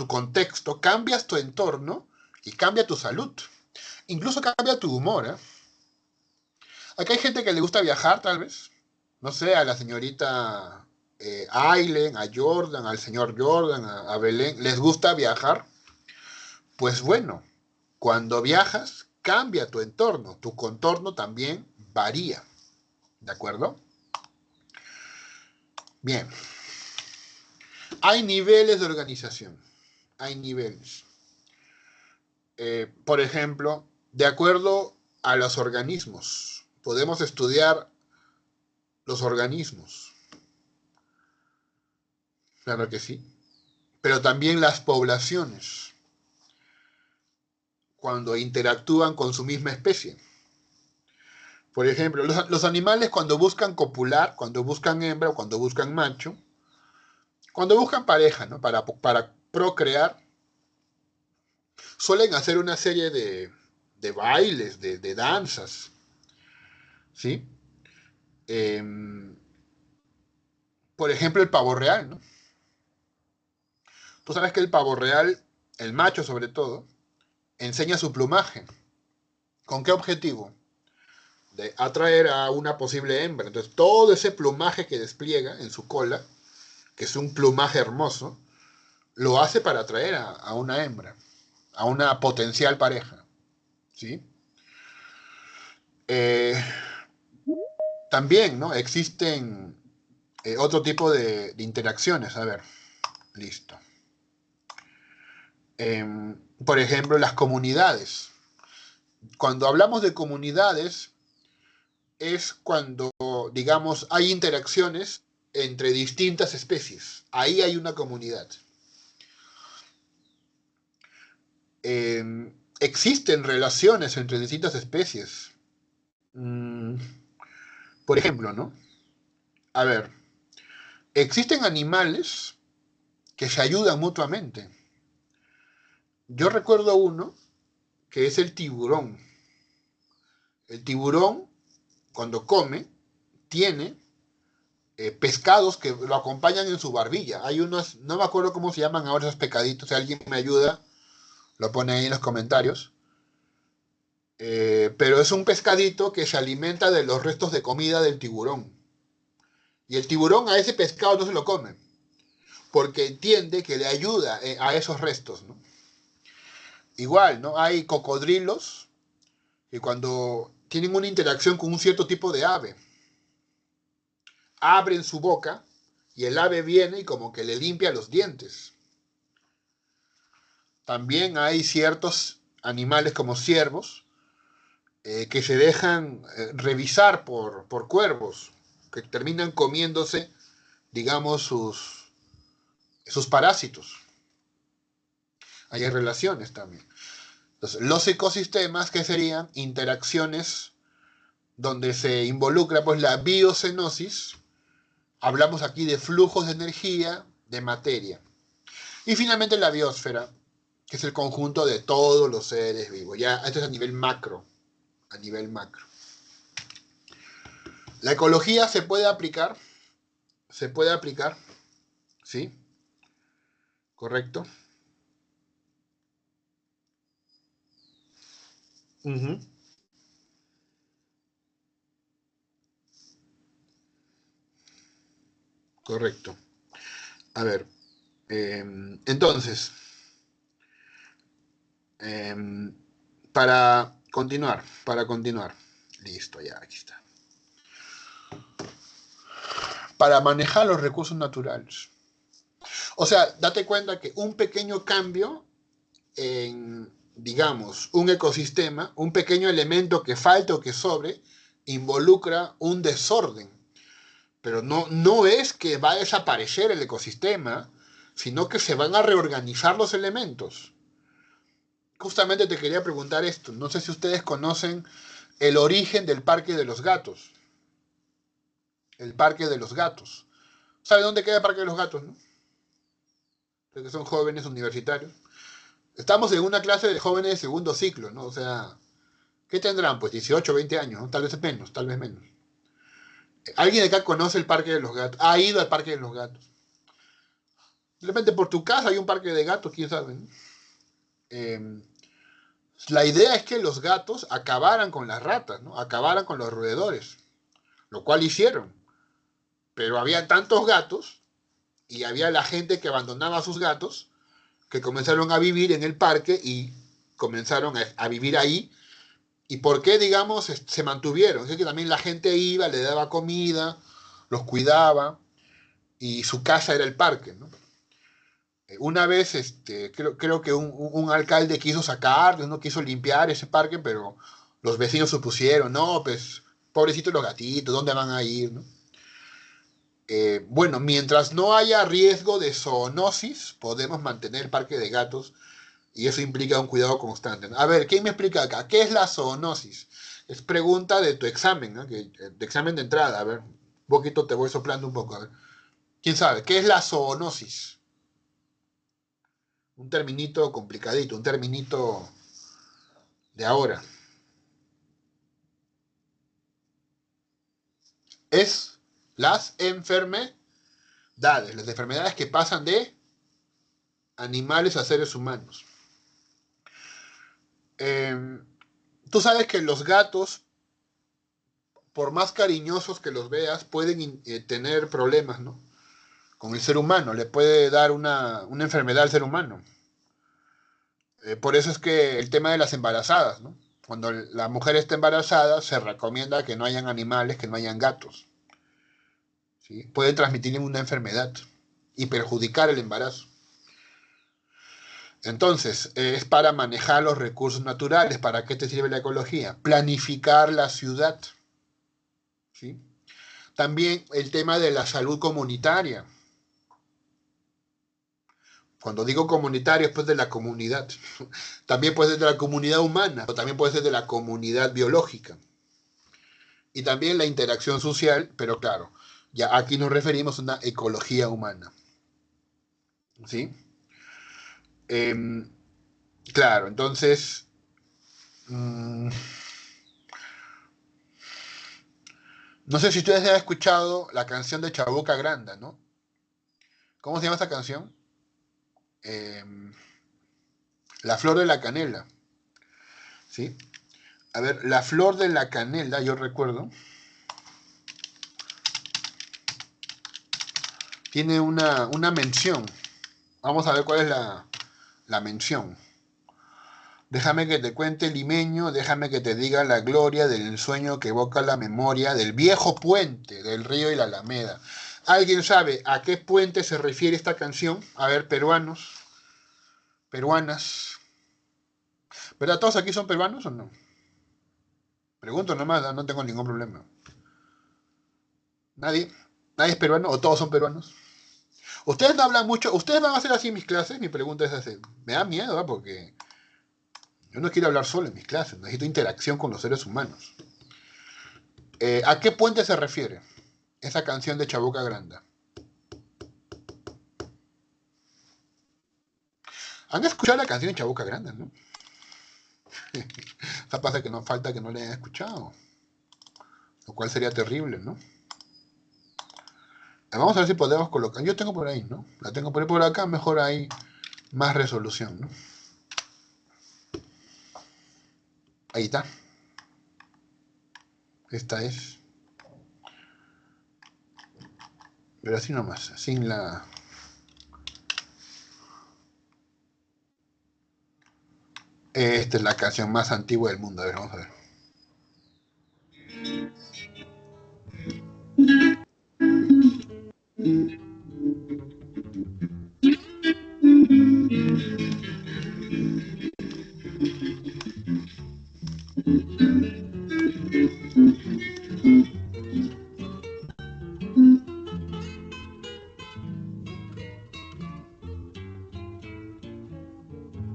contexto, cambias tu entorno y cambia tu salud. Incluso cambia tu humor, ¿eh? Aquí hay gente que le gusta viajar, tal vez. No sé, a la señorita Aileen, a Jordan, al señor Jordan, a Belén, les gusta viajar. Pues bueno, cuando viajas, cambia tu entorno. Tu contorno también varía. ¿De acuerdo? Bien. Hay niveles de organización. Hay niveles. Por ejemplo, de acuerdo a los organismos. Podemos estudiar los organismos. Claro que sí. Pero también las poblaciones. Cuando interactúan con su misma especie. Por ejemplo, los animales cuando buscan copular, cuando buscan hembra o cuando buscan macho, cuando buscan pareja, ¿no? Para procrear, suelen hacer una serie de bailes, de danzas, ¿sí? Eh, por ejemplo, el pavo real, ¿no? Tú sabes que el pavo real, el macho sobre todo, enseña su plumaje. ¿Con qué objetivo? De atraer a una posible hembra. Entonces, todo ese plumaje que despliega en su cola, que es un plumaje hermoso, lo hace para atraer a una hembra, a una potencial pareja, ¿sí? Eh, También, ¿no? Existen otro tipo de interacciones. A ver, listo. Por ejemplo, las comunidades. Cuando hablamos de comunidades, es cuando, digamos, hay interacciones entre distintas especies. Ahí hay una comunidad. Existen relaciones entre distintas especies. Por ejemplo, ¿no? A ver, existen animales que se ayudan mutuamente. Yo recuerdo uno que es el tiburón. El tiburón, cuando come, tiene pescados que lo acompañan en su barbilla. Hay unos, no me acuerdo cómo se llaman ahora esos pescaditos, si alguien me ayuda, lo pone ahí en los comentarios. Pero es un pescadito que se alimenta de los restos de comida del tiburón. Y el tiburón a ese pescado no se lo come, porque entiende que le ayuda a esos restos, ¿no? Igual, ¿no? Hay cocodrilos que cuando tienen una interacción con un cierto tipo de ave, abren su boca y el ave viene y como que le limpia los dientes. También hay ciertos animales como ciervos que se dejan revisar por cuervos, que terminan comiéndose, digamos, sus parásitos. Hay relaciones también. Entonces, los ecosistemas, que serían interacciones donde se involucra pues la biocenosis. Hablamos aquí de flujos de energía, de materia. Y finalmente la biosfera, que es el conjunto de todos los seres vivos. Ya esto es a nivel macro. A nivel macro. La ecología se puede aplicar, ¿sí? ¿Correcto? Uh-huh. Correcto. A ver, entonces, para continuar. Listo, ya, aquí está. Para manejar los recursos naturales. O sea, date cuenta que un pequeño cambio en, digamos, un ecosistema, un pequeño elemento que falte o que sobre, involucra un desorden. Pero no es que va a desaparecer el ecosistema, sino que se van a reorganizar los elementos. Justamente te quería preguntar esto. No sé si ustedes conocen el origen del Parque de los Gatos. El Parque de los Gatos. ¿Sabe dónde queda el Parque de los Gatos, no? Porque son jóvenes universitarios. Estamos en una clase de jóvenes de segundo ciclo, ¿no? O sea, ¿qué tendrán? Pues 18, 20 años, ¿no? Tal vez menos, tal vez menos. ¿Alguien de acá conoce el Parque de los Gatos? ¿Ha ido al Parque de los Gatos? De repente por tu casa hay un parque de gatos, quién sabe, ¿no? Eh, la idea es que los gatos acabaran con las ratas, ¿no? Acabaran con los roedores, lo cual hicieron. Pero había tantos gatos y había la gente que abandonaba a sus gatos que comenzaron a vivir en el parque y comenzaron a vivir ahí. ¿Y por qué, digamos, se mantuvieron? Es que también la gente iba, le daba comida, los cuidaba y su casa era el parque, ¿no? Una vez, creo que un alcalde quiso sacar, no quiso limpiar ese parque, pero los vecinos supusieron, no, pues, pobrecitos los gatitos, ¿dónde van a ir, no? Bueno, mientras no haya riesgo de zoonosis, podemos mantener el parque de gatos y eso implica un cuidado constante, ¿no? A ver, ¿quién me explica acá? ¿Qué es la zoonosis? Es pregunta de tu examen, ¿no? De examen de entrada, a ver, un poquito te voy soplando un poco, a ver. ¿Quién sabe? ¿Qué es la zoonosis? Un terminito complicadito, un terminito de ahora. Es las enfermedades que pasan de animales a seres humanos. Eh, Tú sabes que los gatos, por más cariñosos que los veas, pueden tener problemas, ¿no? Con el ser humano, le puede dar una enfermedad al ser humano. Por eso es que el tema de las embarazadas, ¿no? Cuando la mujer está embarazada, se recomienda que no hayan animales, que no hayan gatos, ¿sí? Pueden transmitir una enfermedad y perjudicar el embarazo. Entonces, es para manejar los recursos naturales. ¿Para qué te sirve la ecología? Planificar la ciudad, ¿sí? También el tema de la salud comunitaria. Cuando digo comunitario es pues de la comunidad. También puede ser de la comunidad humana, o también puede ser de la comunidad biológica. Y también la interacción social, pero claro, ya aquí nos referimos a una ecología humana. ¿Sí? Eh, claro, entonces, mmm, no sé si ustedes han escuchado la canción de Chabuca Granda, ¿no? ¿Cómo se llama esa canción? Eh, La flor de la canela, ¿sí? A ver, la flor de la canela, yo recuerdo, tiene una mención. Vamos a ver cuál es la mención. Déjame que te cuente limeño, déjame que te diga la gloria del ensueño que evoca la memoria del viejo puente del río y la Alameda. ¿Alguien sabe a qué puente se refiere esta canción? A ver, peruanos, peruanas. ¿Verdad? ¿Todos aquí son peruanos o no? Pregunto nomás, no tengo ningún problema. ¿Nadie? ¿Nadie es peruano o todos son peruanos? Ustedes no hablan mucho, ustedes van a hacer así en mis clases, mi pregunta es así. Me da miedo, ¿eh? Porque yo no quiero hablar solo en mis clases, necesito interacción con los seres humanos. ¿A qué puente se refiere esa canción de Chabuca Granda? ¿Han escuchado la canción de Chabuca Granda, no? Esa pasa que no falta que no la hayan escuchado, lo cual sería terrible, ¿no? Vamos a ver si podemos colocar. Yo tengo por ahí, ¿no? La tengo por ahí, por acá, mejor hay más resolución, ¿no? Ahí está. Esta es. Pero así nomás, sin la. Esta es la canción más antigua del mundo. A ver, vamos a ver.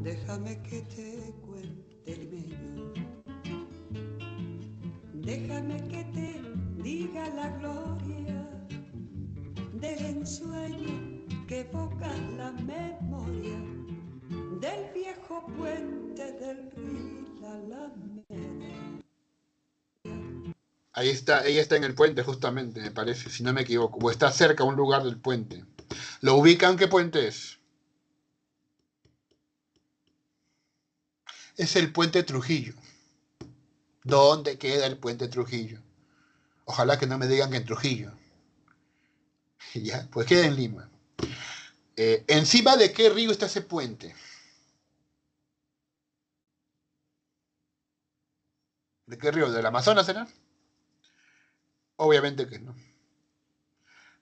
Déjame que te cuente limeño, déjame que te diga la gloria del ensueño que evoca la memoria del viejo puente del río y la Alameda. Ahí está, ella está en el puente justamente, me parece, si no me equivoco. O está cerca a un lugar del puente. ¿Lo ubican qué puente es? Es el puente Trujillo. ¿Dónde queda el puente Trujillo? Ojalá que no me digan que en Trujillo. Ya, pues queda en Lima. ¿Encima de qué río está ese puente? ¿De qué río? ¿Del Amazonas será? Obviamente que no.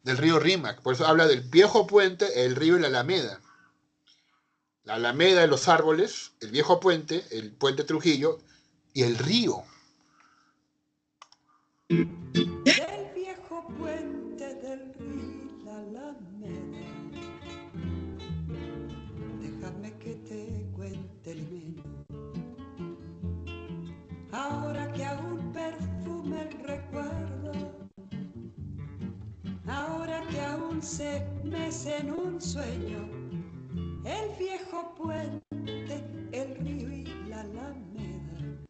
Del río Rímac. Por eso habla del viejo puente, el río y la Alameda. La Alameda de los árboles, el viejo puente, el puente Trujillo y el río. Del viejo puente del río la Alameda, déjame que te cuente el menú. Ahora que aún perfume el recuerdo, ahora que aún se mece en un sueño, el viejo puente, el río y la Alameda.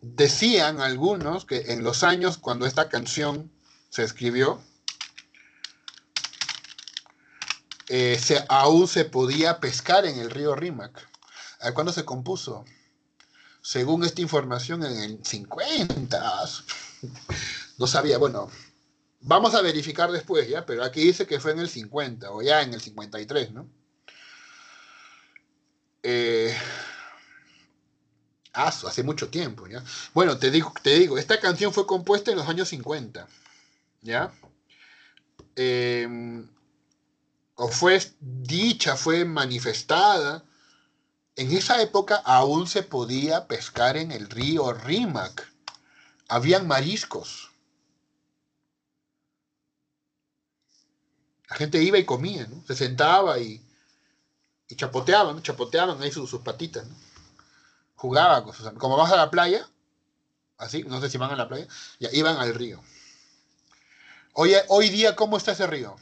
Decían algunos que en los años cuando esta canción se escribió, aún se podía pescar en el río Rímac. ¿Cuándo se compuso? Según esta información, en el 50. No sabía, bueno, vamos a verificar después, ¿ya? Pero aquí dice que fue en el 50 o ya en el 53, ¿no? Hace mucho tiempo, ¿ya? Bueno, te digo, esta canción fue compuesta en los años 50, ¿ya? O fue dicha, fue manifestada. En esa época aún se podía pescar en el río Rímac. Habían mariscos. La gente iba y comía, ¿no? Se sentaba y chapoteaban, ¿no? Chapoteaban ahí sus patitas, ¿no? Jugaban con sus amigos. Como vas a la playa, así, no sé si van a la playa, ya iban al río. Hoy día, ¿cómo está ese río?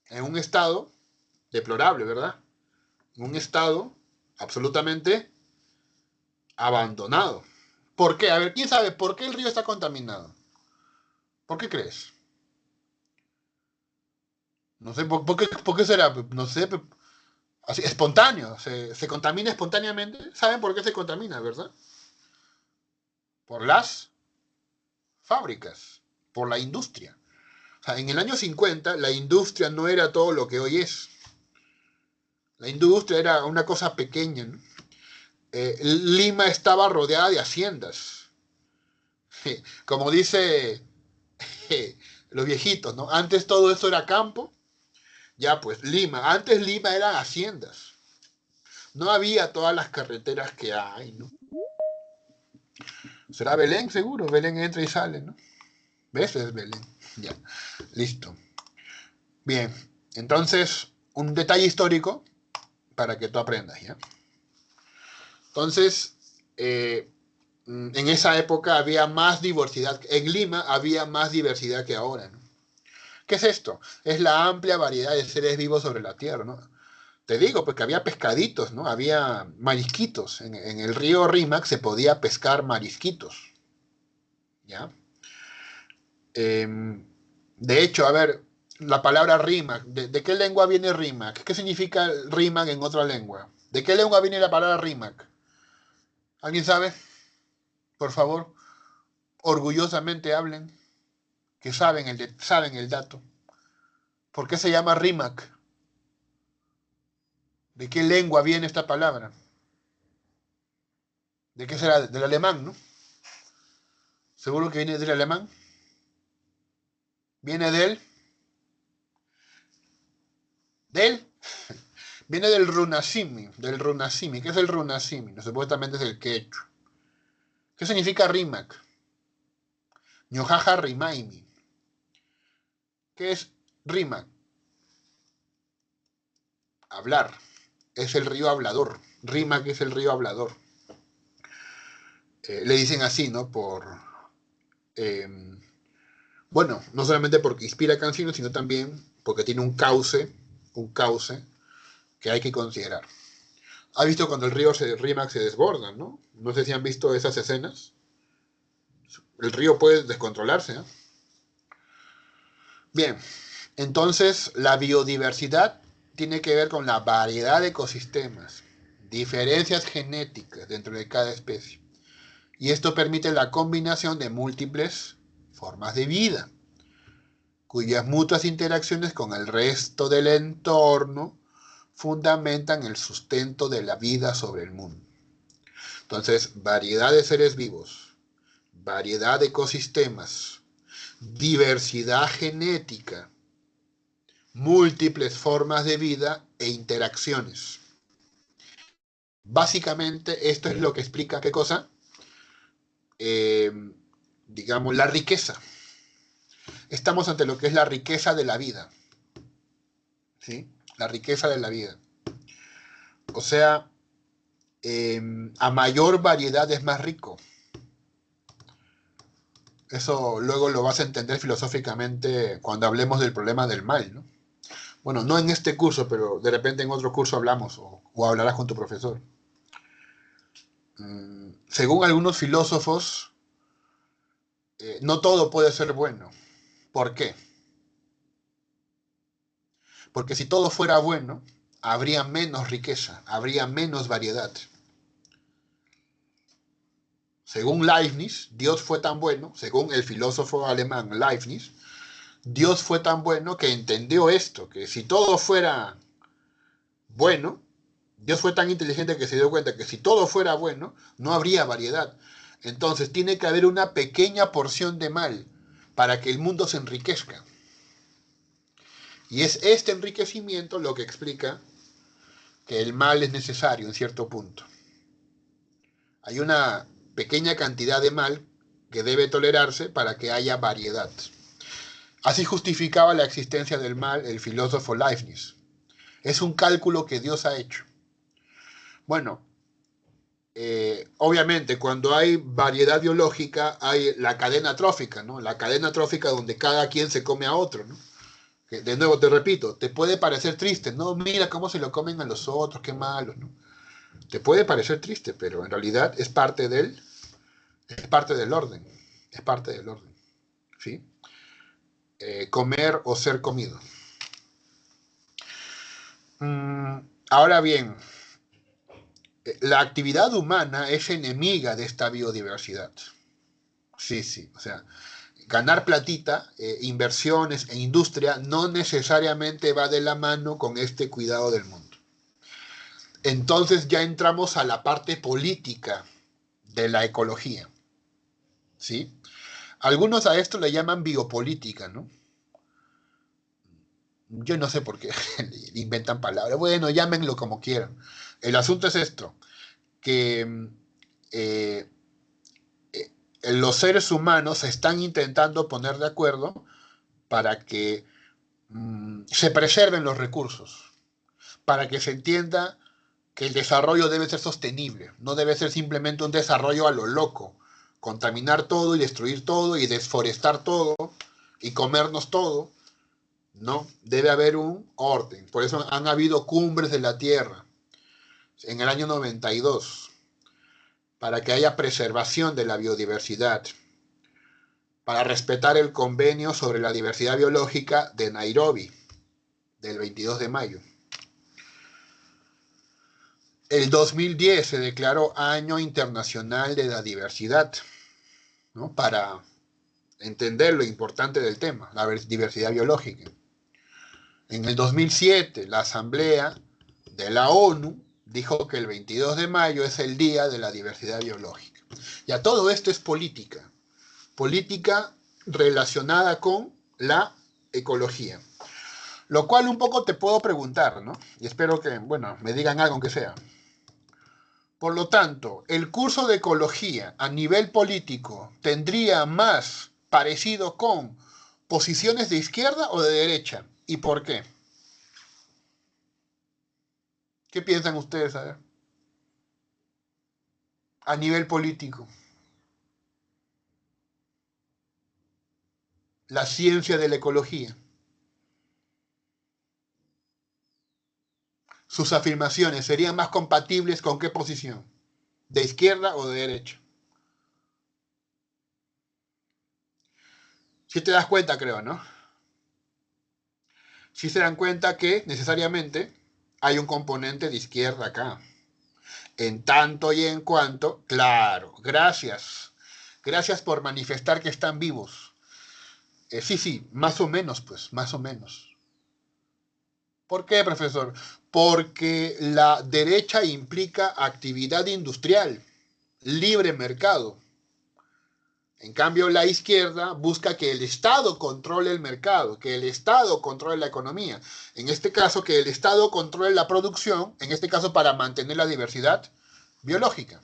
En un estado deplorable, ¿verdad? En un estado absolutamente abandonado. ¿Por qué? A ver, ¿quién sabe por qué el río está contaminado? ¿Por qué crees? No sé, ¿por qué será? No sé, así, espontáneo, se contamina espontáneamente. ¿Saben por qué se contamina, verdad? Por las fábricas, por la industria. O sea, en el año 50 la industria no era todo lo que hoy es. La industria era una cosa pequeña, ¿no? Lima estaba rodeada de haciendas. Como dice los viejitos, ¿no? Antes todo eso era campo. Ya, pues antes Lima eran haciendas. No había todas las carreteras que hay, ¿no? ¿Será Belén? Seguro. Belén entra y sale, ¿no? ¿Ves? Es Belén. Ya. Listo. Bien. Entonces, un detalle histórico para que tú aprendas, ¿ya? Entonces, en esa época había más diversidad. En Lima había más diversidad que ahora, ¿no? ¿Qué es esto? Es la amplia variedad de seres vivos sobre la Tierra, ¿no? Te digo, porque había pescaditos, ¿no? Había marisquitos. En el río Rímac se podía pescar marisquitos, ¿ya? De hecho, a ver, la palabra Rímac, ¿de qué lengua viene Rímac? ¿Qué significa Rímac en otra lengua? ¿De qué lengua viene la palabra Rímac? ¿Alguien sabe? Por favor, orgullosamente hablen, que saben el dato. ¿Por qué se llama Rímac? ¿De qué lengua viene esta palabra? ¿De qué será? Del alemán, ¿no? ¿Seguro que viene del alemán? ¿Viene del? Viene del runasimi. ¿Qué es el runasimi? No, supuestamente es el quechua. ¿Qué significa Rímac? Ñojaja rimaimi. ¿Qué es Rímac? Hablar. Es el río hablador. Rímac es el río hablador. Le dicen así, ¿no? Eh, bueno, no solamente porque inspira canciones, sino también porque tiene un cauce que hay que considerar. ¿Ha visto cuando el río Rímac se desborda, no? No sé si han visto esas escenas. El río puede descontrolarse, ¿eh? Bien, entonces la biodiversidad tiene que ver con la variedad de ecosistemas, diferencias genéticas dentro de cada especie. Y esto permite la combinación de múltiples formas de vida, cuyas mutuas interacciones con el resto del entorno fundamentan el sustento de la vida sobre el mundo. Entonces, variedad de seres vivos, variedad de ecosistemas, diversidad genética, múltiples formas de vida e interacciones. Básicamente, esto es lo que explica qué cosa, eh, digamos, la riqueza. Estamos ante lo que es la riqueza de la vida, ¿sí? La riqueza de la vida. O sea, a mayor variedad es más rico. Eso luego lo vas a entender filosóficamente cuando hablemos del problema del mal, ¿no? Bueno, no en este curso, pero de repente en otro curso hablamos o hablarás con tu profesor. Según algunos filósofos, no todo puede ser bueno. ¿Por qué? Porque si todo fuera bueno, habría menos riqueza, habría menos variedad. Según Leibniz, Dios fue tan bueno, según el filósofo alemán Leibniz, Dios fue tan bueno que entendió esto, que si todo fuera bueno, Dios fue tan inteligente que se dio cuenta que si todo fuera bueno, no habría variedad. Entonces tiene que haber una pequeña porción de mal para que el mundo se enriquezca. Y es este enriquecimiento lo que explica que el mal es necesario en cierto punto. Hay una pequeña cantidad de mal que debe tolerarse para que haya variedad. Así justificaba la existencia del mal el filósofo Leibniz. Es un cálculo que Dios ha hecho. Bueno, obviamente cuando hay variedad biológica hay la cadena trófica, ¿no? La cadena trófica donde cada quien se come a otro, ¿no? Que, de nuevo te repito, te puede parecer triste, no, mira cómo se lo comen a los otros, qué malos, ¿no? Te puede parecer triste, pero en realidad es parte del orden, es parte del orden, ¿sí? Comer o ser comido. Ahora bien, la actividad humana es enemiga de esta biodiversidad. Sí, sí, o sea, ganar platita, inversiones e industria no necesariamente va de la mano con este cuidado del mundo. Entonces ya entramos a la parte política de la ecología, ¿sí? Algunos a esto le llaman biopolítica, ¿no? Yo no sé por qué inventan palabras. Bueno, llámenlo como quieran. El asunto es esto, que eh, los seres humanos se están intentando poner de acuerdo para que se preserven los recursos, para que se entienda que el desarrollo debe ser sostenible, no debe ser simplemente un desarrollo a lo loco, contaminar todo y destruir todo y desforestar todo y comernos todo. No, debe haber un orden. Por eso han habido cumbres de la Tierra en el año 92, para que haya preservación de la biodiversidad, para respetar el convenio sobre la diversidad biológica de Nairobi, del 22 de mayo. El 2010 se declaró Año Internacional de la Diversidad, ¿no? Para entender lo importante del tema, la diversidad biológica. En el 2007, la Asamblea de la ONU dijo que el 22 de mayo es el Día de la Diversidad Biológica. Ya todo esto es política, política relacionada con la ecología. Lo cual un poco te puedo preguntar, ¿no? Y espero que, bueno, me digan algo aunque sea. Por lo tanto, el curso de ecología a nivel político tendría más parecido con posiciones de izquierda o de derecha. ¿Y por qué? ¿Qué piensan ustedes, a ver? A nivel político. La ciencia de la ecología. sus afirmaciones serían más compatibles con qué posición, de izquierda o de derecha. Si te das cuenta, creo, ¿no? Si se dan cuenta que necesariamente hay un componente de izquierda acá. En tanto y en cuanto, claro, gracias. Gracias por manifestar que están vivos. Sí, más o menos, pues, más o menos. ¿Por qué, profesor? Porque la derecha implica actividad industrial, libre mercado. En cambio, la izquierda busca que el Estado controle el mercado, que el Estado controle la economía. En este caso, que el Estado controle la producción, en este caso para mantener la diversidad biológica.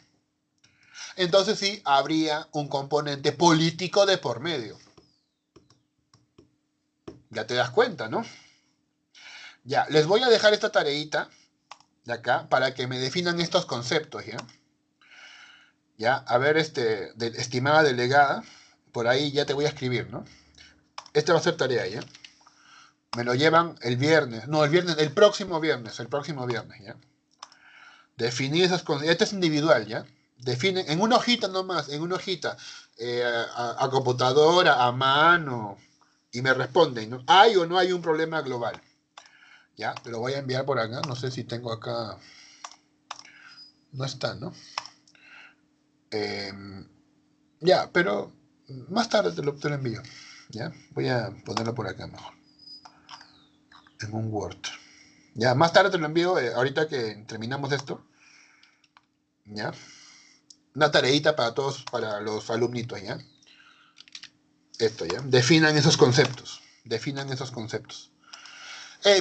Entonces sí, habría un componente político de por medio. Ya te das cuenta, ¿no? Ya, les voy a dejar esta tareita de acá para que me definan estos conceptos, ¿ya? Ya, a ver, estimada delegada, por ahí ya te voy a escribir, ¿no? Esta va a ser tarea, ¿ya? Me lo llevan el viernes, no, el próximo viernes, ¿ya? Definir esas cosas, este es individual, ¿ya? Definen, en una hojita nomás, en una hojita, a computadora, a mano, y me responden, ¿no? ¿Hay o no hay un problema global? Ya, te lo voy a enviar por acá, no sé si tengo acá, no está, ¿no? Ya, pero más tarde te lo envío, ¿ya? Voy a ponerlo por acá mejor, en un Word. Ya, más tarde te lo envío, ahorita que terminamos esto, ¿ya? Una tareita para todos, para los alumnitos, ¿ya? Esto, ¿ya? Definan esos conceptos,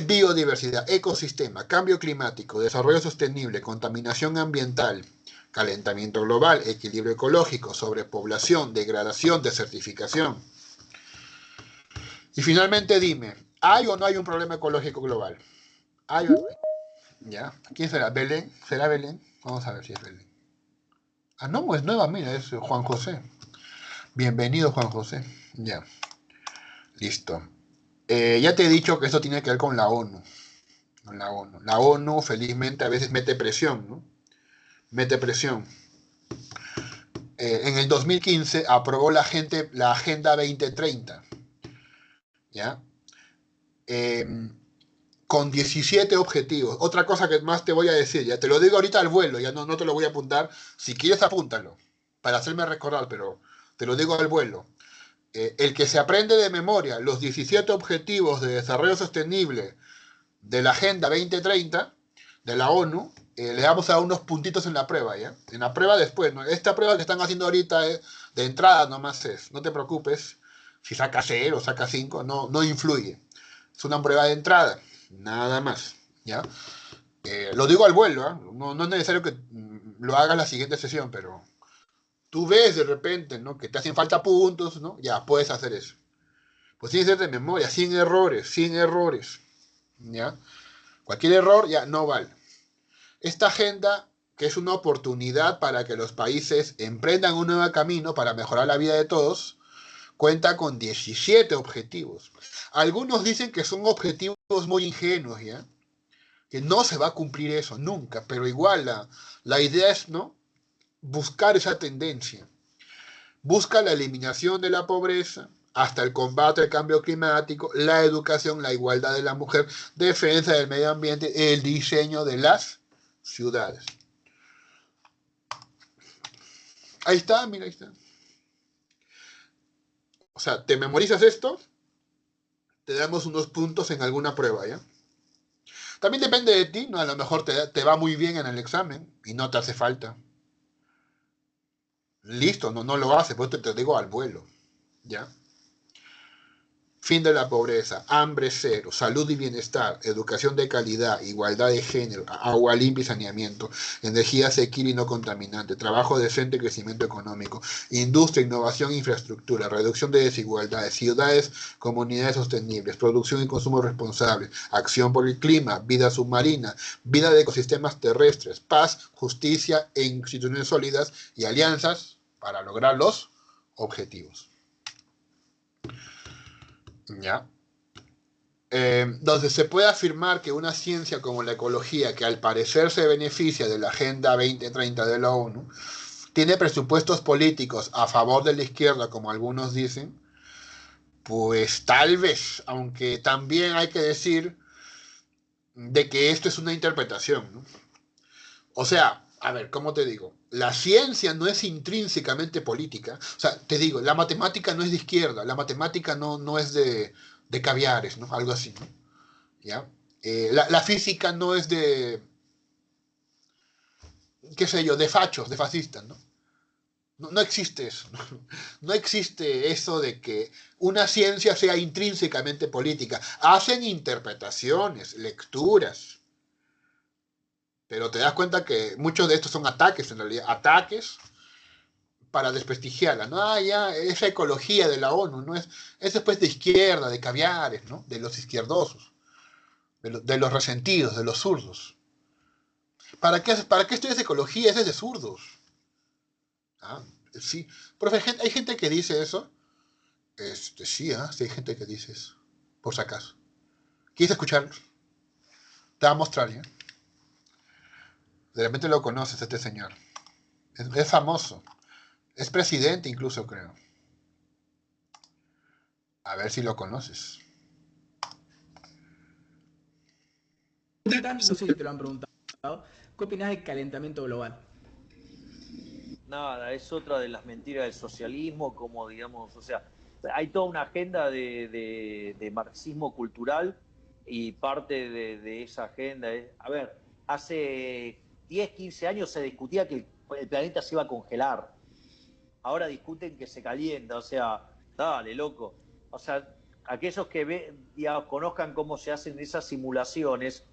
biodiversidad, ecosistema, cambio climático, desarrollo sostenible, contaminación ambiental, calentamiento global, equilibrio ecológico, sobrepoblación, degradación, desertificación. Y finalmente dime, ¿hay o no hay un problema ecológico global? ¿Hay o no hay? ¿Ya? ¿Quién será? ¿Belén? ¿Será Belén? Vamos a ver si es Belén. Ah, no, es nueva, mira, es Juan José. Bienvenido, Juan José. Ya. Listo. Ya te he dicho que esto tiene que ver con la ONU. La ONU felizmente a veces mete presión, ¿no? Mete presión. En el 2015 aprobó la Agenda 2030, ¿ya? Con 17 objetivos. Otra cosa que más te voy a decir, ya te lo digo ahorita al vuelo, ya no te lo voy a apuntar. Si quieres, apúntalo, para hacerme recordar, pero te lo digo al vuelo. El que se aprende de memoria los 17 objetivos de desarrollo sostenible de la Agenda 2030 de la ONU, le vamos a dar unos puntitos en la prueba, ¿ya? En la prueba después, ¿no? Esta prueba que están haciendo ahorita de entrada nomás es, no te preocupes, si saca 0 o saca 5, no influye. Es una prueba de entrada, nada más, ¿ya? Lo digo al vuelo, ¿eh? No es necesario que lo hagas la siguiente sesión, pero tú ves de repente, ¿no? Que te hacen falta puntos, ¿no? Ya, puedes hacer eso. Pues tienes que ser de memoria, sin errores, ¿ya? Cualquier error ya no vale. Esta agenda, que es una oportunidad para que los países emprendan un nuevo camino para mejorar la vida de todos, cuenta con 17 objetivos. Algunos dicen que son objetivos muy ingenuos, ¿ya? Que no se va a cumplir eso nunca, pero igual la idea es, ¿no? Buscar esa tendencia. Busca la eliminación de la pobreza, hasta el combate al cambio climático, la educación, la igualdad de la mujer, defensa del medio ambiente, el diseño de las ciudades. Ahí está, mira, ahí está. O sea, te memorizas esto, te damos unos puntos en alguna prueba, ¿ya? También depende de ti, ¿no? A lo mejor te va muy bien en el examen y no te hace falta. Listo, no lo hace, pues te digo al vuelo, ¿ya? Fin de la pobreza, hambre cero, salud y bienestar, educación de calidad, igualdad de género, agua limpia y saneamiento, energía asequible y no contaminante, trabajo decente, crecimiento económico, industria, innovación e infraestructura, reducción de desigualdades, ciudades, comunidades sostenibles, producción y consumo responsable, acción por el clima, vida submarina, vida de ecosistemas terrestres, paz, justicia e instituciones sólidas y alianzas para lograr los objetivos. ¿Ya? donde se puede afirmar que una ciencia como la ecología, que al parecer se beneficia de la Agenda 2030 de la ONU, tiene presupuestos políticos a favor de la izquierda, como algunos dicen, pues tal vez, aunque también hay que decir de que esto es una interpretación, ¿no? O sea, a ver, ¿cómo te digo? La ciencia no es intrínsecamente política. O sea, te digo, la matemática no es de izquierda, la matemática no es de caviares, ¿no? Algo así, ¿no? ¿Ya? La física no es de, qué sé yo, de fachos, de fascistas, ¿no? No existe eso. ¿No? No existe eso de que una ciencia sea intrínsecamente política. Hacen interpretaciones, lecturas, pero te das cuenta que muchos de estos son ataques, en realidad, ataques para desprestigiarla, ¿no? Ah, ya, esa ecología de la ONU, ¿no? Es después de izquierda, de caviares, ¿no? De los izquierdosos, de los resentidos, de los zurdos. Para qué estudias ecología? Ese es de zurdos. Ah, sí. Profe, hay gente que dice eso. Sí, sí hay gente que dice eso. Por si acaso. ¿Quieres escucharlo? Te va a mostrar, ¿ya? De repente lo conoces, este señor. Es famoso. Es presidente incluso, creo. A ver si lo conoces. No sé si te lo han preguntado, ¿qué opinas del calentamiento global? Nada, es otra de las mentiras del socialismo, como digamos, o sea, hay toda una agenda de marxismo cultural y parte de esa agenda es, a ver, hace 10, 15 años se discutía que el planeta se iba a congelar, ahora discuten que se calienta, o sea, dale, loco. O sea, aquellos que digamos, conozcan cómo se hacen esas simulaciones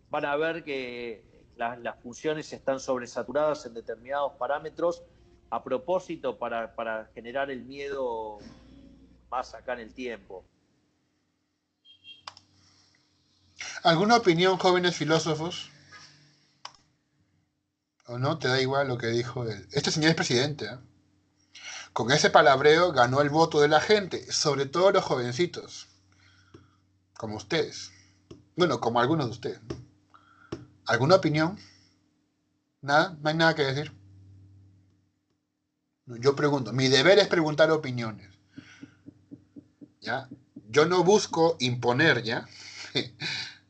van a ver que las funciones están sobresaturadas en determinados parámetros a propósito para generar el miedo más acá en el tiempo. ¿Alguna opinión, jóvenes filósofos? ¿O no? ¿Te da igual lo que dijo él? Este señor es presidente, ¿eh? Con ese palabreo ganó el voto de la gente, sobre todo los jovencitos, como ustedes. Bueno, como algunos de ustedes. ¿Alguna opinión? ¿Nada? ¿No hay nada que decir? Yo pregunto. Mi deber es preguntar opiniones. ¿Ya? Yo no busco imponer, ¿ya?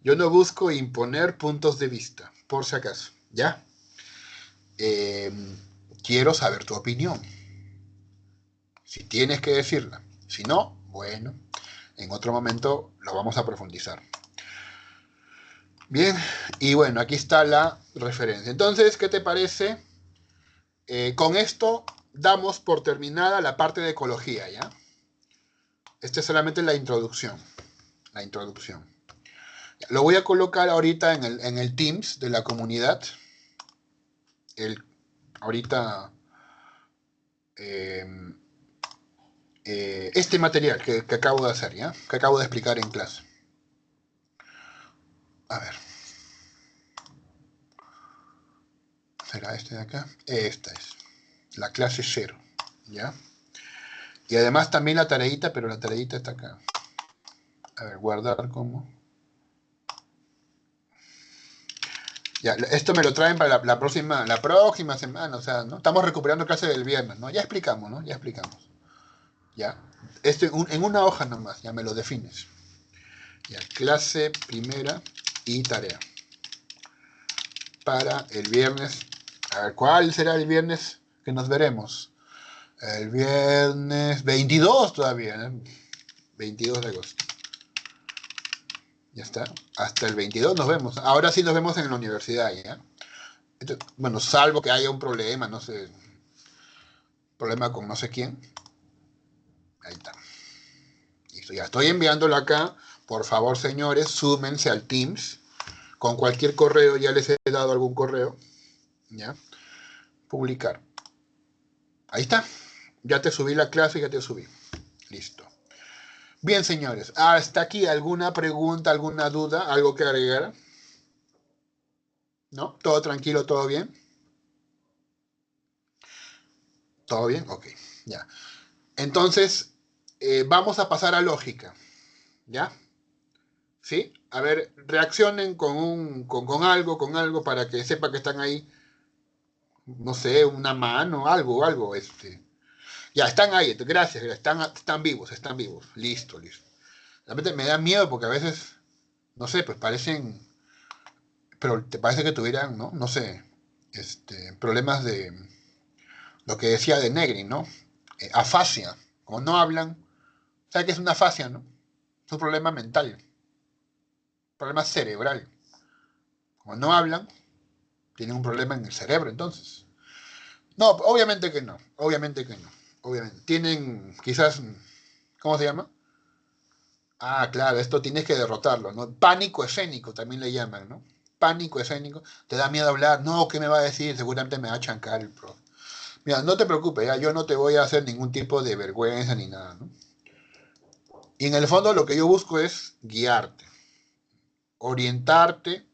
Yo no busco imponer puntos de vista, por si acaso, ¿ya? Eh, quiero saber tu opinión. Si tienes que decirla. Si no, bueno, en otro momento lo vamos a profundizar. Bien, y bueno, aquí está la referencia. Entonces, ¿qué te parece? Con esto damos por terminada la parte de ecología, ¿ya? Esta es solamente la introducción. La introducción. Lo voy a colocar ahorita en el Teams de la comunidad. Ahorita este material que acabo de hacer, ¿ya? Que acabo de explicar en clase. A ver. ¿Será este de acá? Esta es. La clase 0, ¿ya? Y además también la tareita, pero la tareita está acá. A ver, guardar como. Ya, esto me lo traen para la próxima semana, o sea, ¿no? Estamos recuperando clase del viernes, ¿no? Ya explicamos, ¿no? Ya explicamos. Ya. Esto en una hoja nomás, ya me lo defines. Ya, clase primera y tarea. Para el viernes. A ver, ¿cuál será el viernes que nos veremos? El viernes 22 todavía, ¿eh? 22 de agosto. Ya está. Hasta el 22 nos vemos. Ahora sí nos vemos en la universidad, ¿ya? Entonces, bueno, salvo que haya un problema, no sé. Problema con no sé quién. Ahí está. Listo, ya estoy enviándolo acá. Por favor, señores, súmense al Teams. Con cualquier correo, ya les he dado algún correo. ¿Ya? Publicar. Ahí está. Ya te subí la clase, ya te subí. Listo. Bien, señores. ¿Hasta aquí alguna pregunta, alguna duda, algo que agregar? ¿No? ¿Todo tranquilo, todo bien? ¿Todo bien? Ok, ya. Entonces, vamos a pasar a lógica. ¿Ya? ¿Sí? A ver, reaccionen con algo para que sepa que están ahí. No sé, una mano, algo. Ya, están ahí, gracias, están vivos, están vivos. Listo, listo. Realmente me da miedo porque a veces, no sé, pues parecen, pero te parece que tuvieran, ¿no? No sé, problemas de, lo que decía de Negri, ¿no? Afasia, como no hablan, ¿sabes qué es una afasia, no? Es un problema mental, un problema cerebral. Como no hablan, tienen un problema en el cerebro, entonces. No, obviamente que no, obviamente. Tienen quizás, ¿cómo se llama? Ah, claro, esto tienes que derrotarlo, ¿no? Pánico escénico también le llaman, ¿no? Pánico escénico. Te da miedo hablar. No, ¿qué me va a decir? Seguramente me va a chancar el profe. Mira, no te preocupes, ya yo no te voy a hacer ningún tipo de vergüenza ni nada, ¿no? Y en el fondo lo que yo busco es guiarte, orientarte.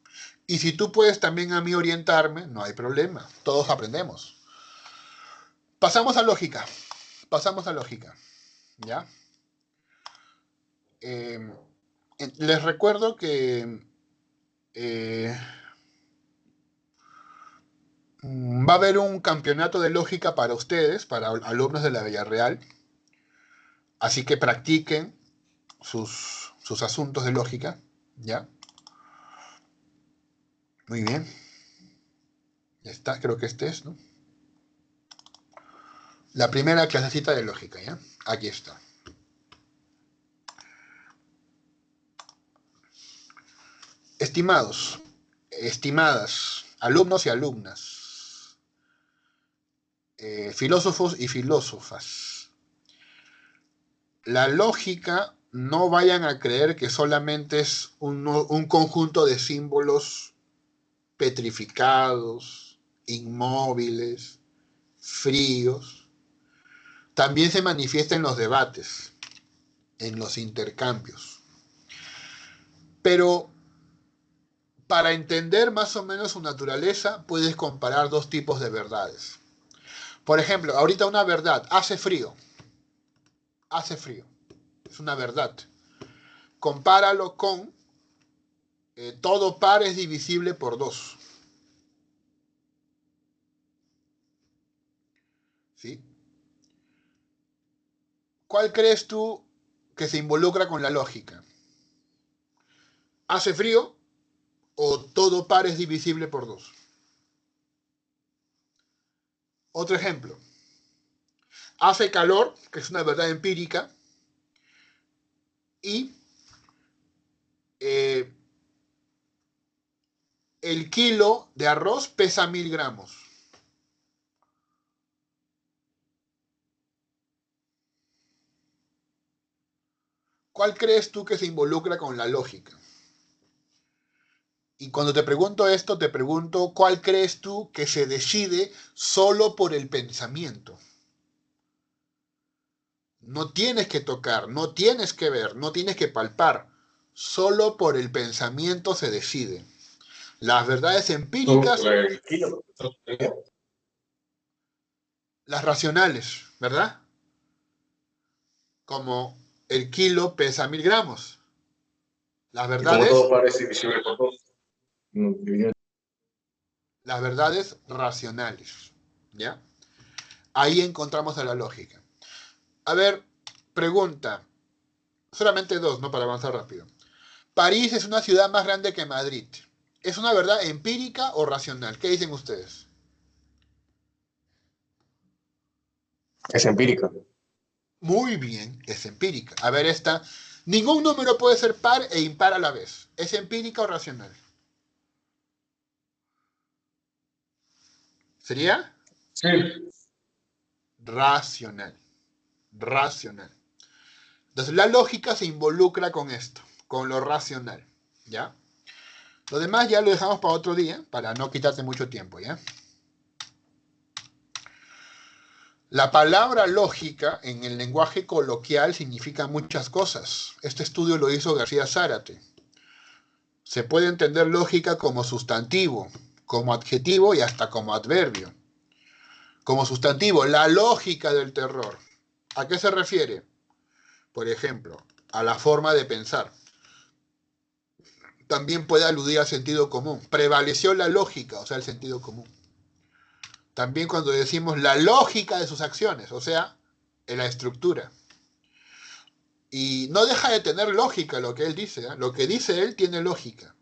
Y si tú puedes también a mí orientarme, no hay problema. Todos aprendemos. Pasamos a lógica. Pasamos a lógica. ¿Ya? Eh, les recuerdo que eh, va a haber un campeonato de lógica para ustedes, para alumnos de la Villarreal. Así que practiquen sus asuntos de lógica. ¿Ya? Muy bien. Ya está, creo que es, ¿no? La primera clasecita de lógica, ¿ya? Aquí está. Estimados, estimadas, alumnos y alumnas, filósofos y filósofas, la lógica no vayan a creer que solamente es un conjunto de símbolos petrificados, inmóviles, fríos. También se manifiesta en los debates, en los intercambios. Pero para entender más o menos su naturaleza, puedes comparar dos tipos de verdades. Por ejemplo, ahorita una verdad, hace frío, es una verdad. Compáralo con todo par es divisible por 2. ¿Sí? ¿Cuál crees tú que se involucra con la lógica? ¿Hace frío o todo par es divisible por 2? Otro ejemplo. Hace calor, que es una verdad empírica, y eh, el kilo de arroz pesa 1000 gramos. ¿Cuál crees tú que se involucra con la lógica? Y cuando te pregunto esto, te pregunto, ¿cuál crees tú que se decide solo por el pensamiento? No tienes que tocar, no tienes que ver, no tienes que palpar. Solo por el pensamiento se decide. Las verdades empíricas, las racionales, ¿verdad? Como el kilo pesa 1000 gramos. Las verdades, las verdades racionales, ¿ya? Ahí encontramos a la lógica. A ver, pregunta. Solamente dos, ¿no? Para avanzar rápido. París es una ciudad más grande que Madrid. ¿Es una verdad empírica o racional? ¿Qué dicen ustedes? Es empírica. Muy bien, es empírica. A ver, esta. Ningún número puede ser par e impar a la vez. ¿Es empírica o racional? ¿Sería? Sí. Racional. Racional. Entonces, la lógica se involucra con esto, con lo racional. ¿Ya? Lo demás ya lo dejamos para otro día, para no quitarte mucho tiempo, ¿ya? La palabra lógica en el lenguaje coloquial significa muchas cosas. Este estudio lo hizo García Zárate. Se puede entender lógica como sustantivo, como adjetivo y hasta como adverbio. Como sustantivo, la lógica del terror. ¿A qué se refiere? Por ejemplo, a la forma de pensar. también puede aludir al sentido común. Prevaleció la lógica, o sea, el sentido común. También cuando decimos la lógica de sus acciones, o sea, en la estructura. Y no deja de tener lógica lo que él dice, ¿eh? Lo que dice él tiene lógica,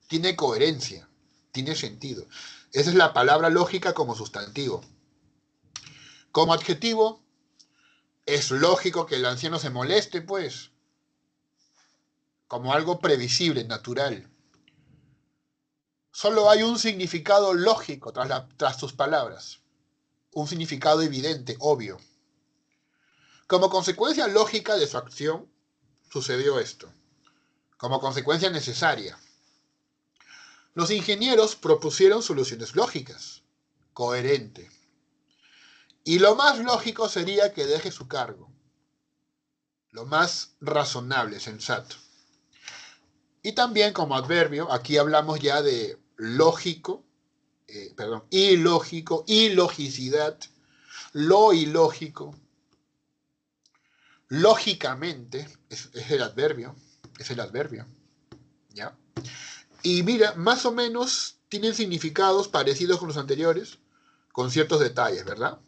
tiene coherencia, tiene sentido. Esa es la palabra lógica como sustantivo. Como adjetivo, es lógico que el anciano se moleste, pues, como algo previsible, natural. Solo hay un significado lógico tras sus palabras, un significado evidente, obvio. Como consecuencia lógica de su acción, sucedió esto. Como consecuencia necesaria. Los ingenieros propusieron soluciones lógicas, coherentes. Y lo más lógico sería que deje su cargo. Lo más razonable, sensato. Y también como adverbio, aquí hablamos ya de lógico, ilógico, ilogicidad, lo ilógico. Lógicamente, es el adverbio, ¿ya? Y mira, más o menos tienen significados parecidos con los anteriores, con ciertos detalles, ¿verdad?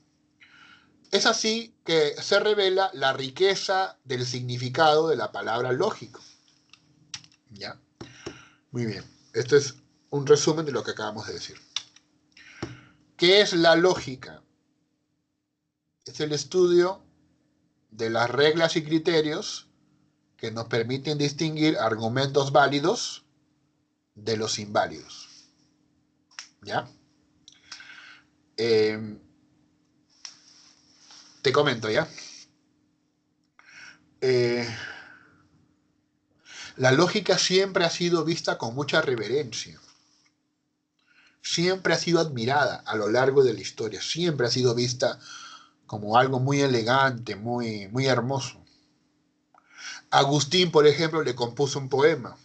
Es así que se revela la riqueza del significado de la palabra lógico. ¿Ya? Muy bien. Este es un resumen de lo que acabamos de decir. ¿Qué es la lógica? Es el estudio de las reglas y criterios que nos permiten distinguir argumentos válidos de los inválidos. ¿Ya? Te comento, ¿ya? La lógica siempre ha sido vista con mucha reverencia. Siempre ha sido admirada a lo largo de la historia. Siempre ha sido vista como algo muy elegante, muy, muy hermoso. Agustín, por ejemplo, le compuso un poema.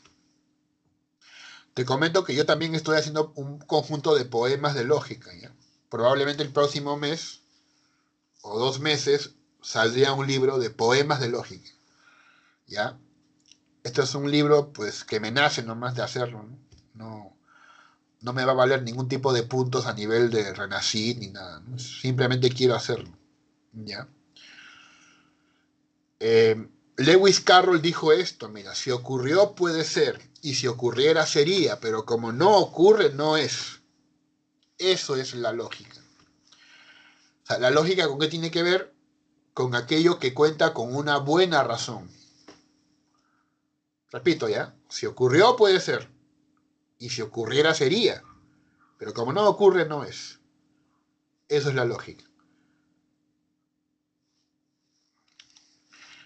Te comento que yo también estoy haciendo un conjunto de poemas de lógica, ¿ya? Probablemente el próximo mes o 2 meses saldría un libro de poemas de lógica, ¿ya? Este es un libro, pues, que me nace nomás de hacerlo, ¿no? No me va a valer ningún tipo de puntos a nivel de Renacid ni nada, ¿no? Simplemente quiero hacerlo, ¿ya? Lewis Carroll dijo esto, mira, si ocurrió puede ser, y si ocurriera sería, pero como no ocurre, no es. Eso es la lógica. O sea, la lógica, ¿con qué tiene que ver? Con aquello que cuenta con una buena razón. Repito, ¿ya? Si ocurrió puede ser, y si ocurriera sería, pero como no ocurre, no es. Eso es la lógica.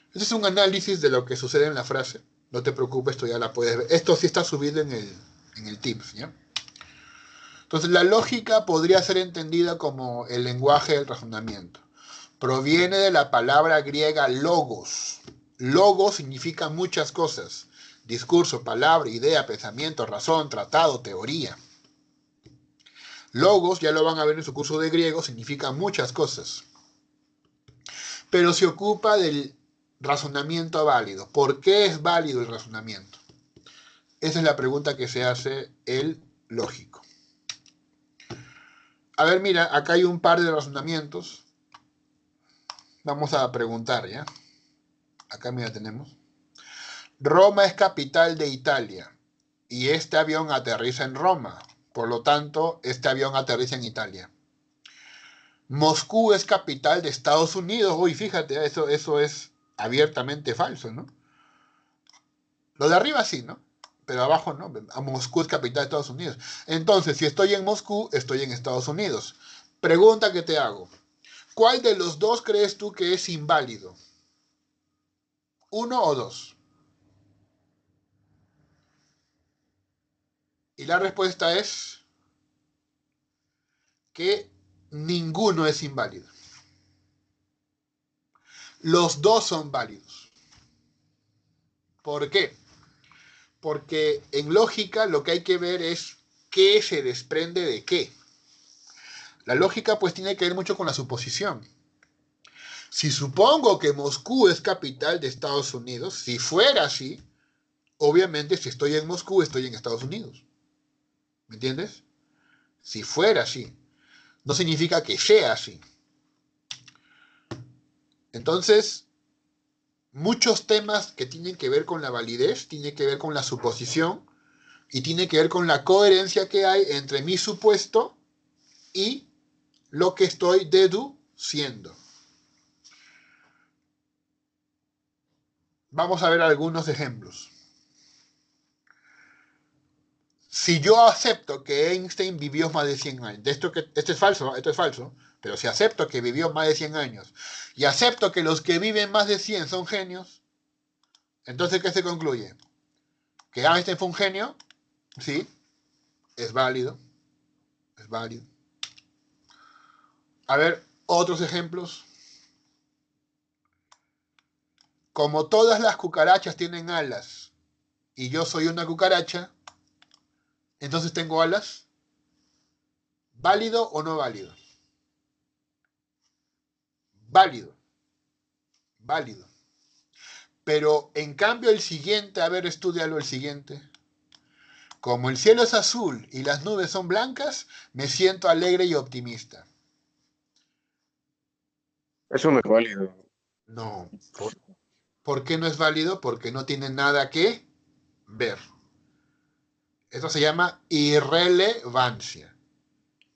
Este es un análisis de lo que sucede en la frase. No te preocupes, esto ya la puedes ver. Esto sí está subido en el Teams, ¿ya? Entonces, la lógica podría ser entendida como el lenguaje del razonamiento. Proviene de la palabra griega logos. Logos significa muchas cosas. Discurso, palabra, idea, pensamiento, razón, tratado, teoría. Logos, ya lo van a ver en su curso de griego, significa muchas cosas. Pero se ocupa del razonamiento válido. ¿Por qué es válido el razonamiento? Esa es la pregunta que se hace el lógico. A ver, mira, acá hay un par de razonamientos. Vamos a preguntar, ¿ya? Acá, mira, tenemos. Roma es capital de Italia y este avión aterriza en Roma. Por lo tanto, este avión aterriza en Italia. Moscú es capital de Estados Unidos. Uy, fíjate, eso es abiertamente falso, ¿no? Lo de arriba sí, ¿no? Pero abajo no. Moscú es capital de Estados Unidos. Entonces, si estoy en Moscú, estoy en Estados Unidos. Pregunta que te hago. ¿Cuál de los dos crees tú que es inválido? ¿Uno o dos? Y la respuesta es que ninguno es inválido. Los dos son válidos. ¿Por qué? Porque en lógica lo que hay que ver es qué se desprende de qué. La lógica pues tiene que ver mucho con la suposición. Si supongo que Moscú es capital de Estados Unidos, si fuera así, Obviamente, si estoy en Moscú, estoy en Estados Unidos. ¿Me entiendes? Si fuera así, no significa que sea así. Entonces, muchos temas que tienen que ver con la validez, tienen que ver con la suposición y tiene que ver con la coherencia que hay entre mi supuesto y lo que estoy deduciendo. Vamos a ver algunos ejemplos. Si yo acepto que Einstein vivió más de 100 años, esto es falso, pero si acepto que vivió más de 100 años y acepto que los que viven más de 100 son genios, entonces ¿qué se concluye? ¿Que Einstein fue un genio? Sí, es válido, es válido. A ver, otros ejemplos. Como todas las cucarachas tienen alas y yo soy una cucaracha, entonces tengo alas. ¿Válido o no válido? Válido, válido. Pero en cambio el siguiente, a ver, estúdialo el siguiente. Como el cielo es azul y las nubes son blancas, me siento alegre y optimista. Eso no es válido. No. ¿Por qué no es válido? Porque no tiene nada que ver. Eso se llama irrelevancia.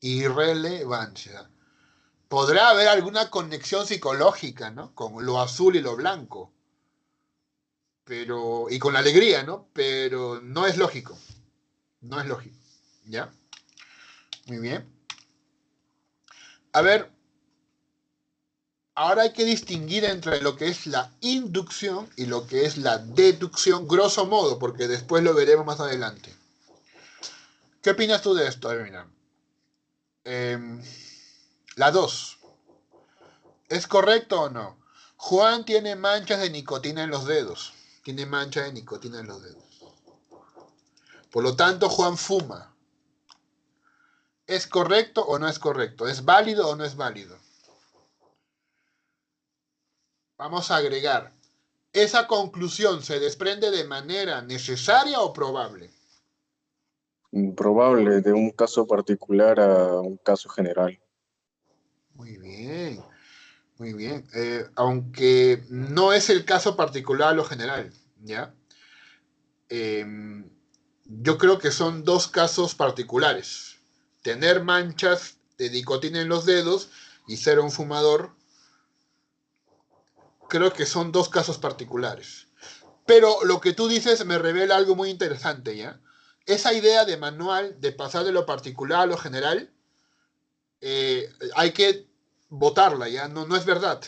Irrelevancia. Podrá haber alguna conexión psicológica, ¿no? Con lo azul y lo blanco. Y con la alegría, ¿no? Pero no es lógico. No es lógico. ¿Ya? Muy bien. A ver, ahora hay que distinguir entre lo que es la inducción y lo que es la deducción, grosso modo, porque después lo veremos más adelante. ¿Qué opinas tú de esto, Adriana? La 2. ¿Es correcto o no? Juan tiene manchas de nicotina en los dedos. Tiene manchas de nicotina en los dedos. Por lo tanto, Juan fuma. ¿Es correcto o no es correcto? ¿Es válido o no es válido? Vamos a agregar. ¿Esa conclusión se desprende de manera necesaria o probable? Probable de un caso particular a un caso general. Muy bien, muy bien. Aunque no es el caso particular o general, ¿ya? Yo creo que son dos casos particulares. Tener manchas de nicotina en los dedos y ser un fumador, creo que son dos casos particulares. Pero lo que tú dices me revela algo muy interesante, ¿ya? Esa idea de manual, de pasar de lo particular a lo general, hay que votarla, ¿ya? No, no es verdad.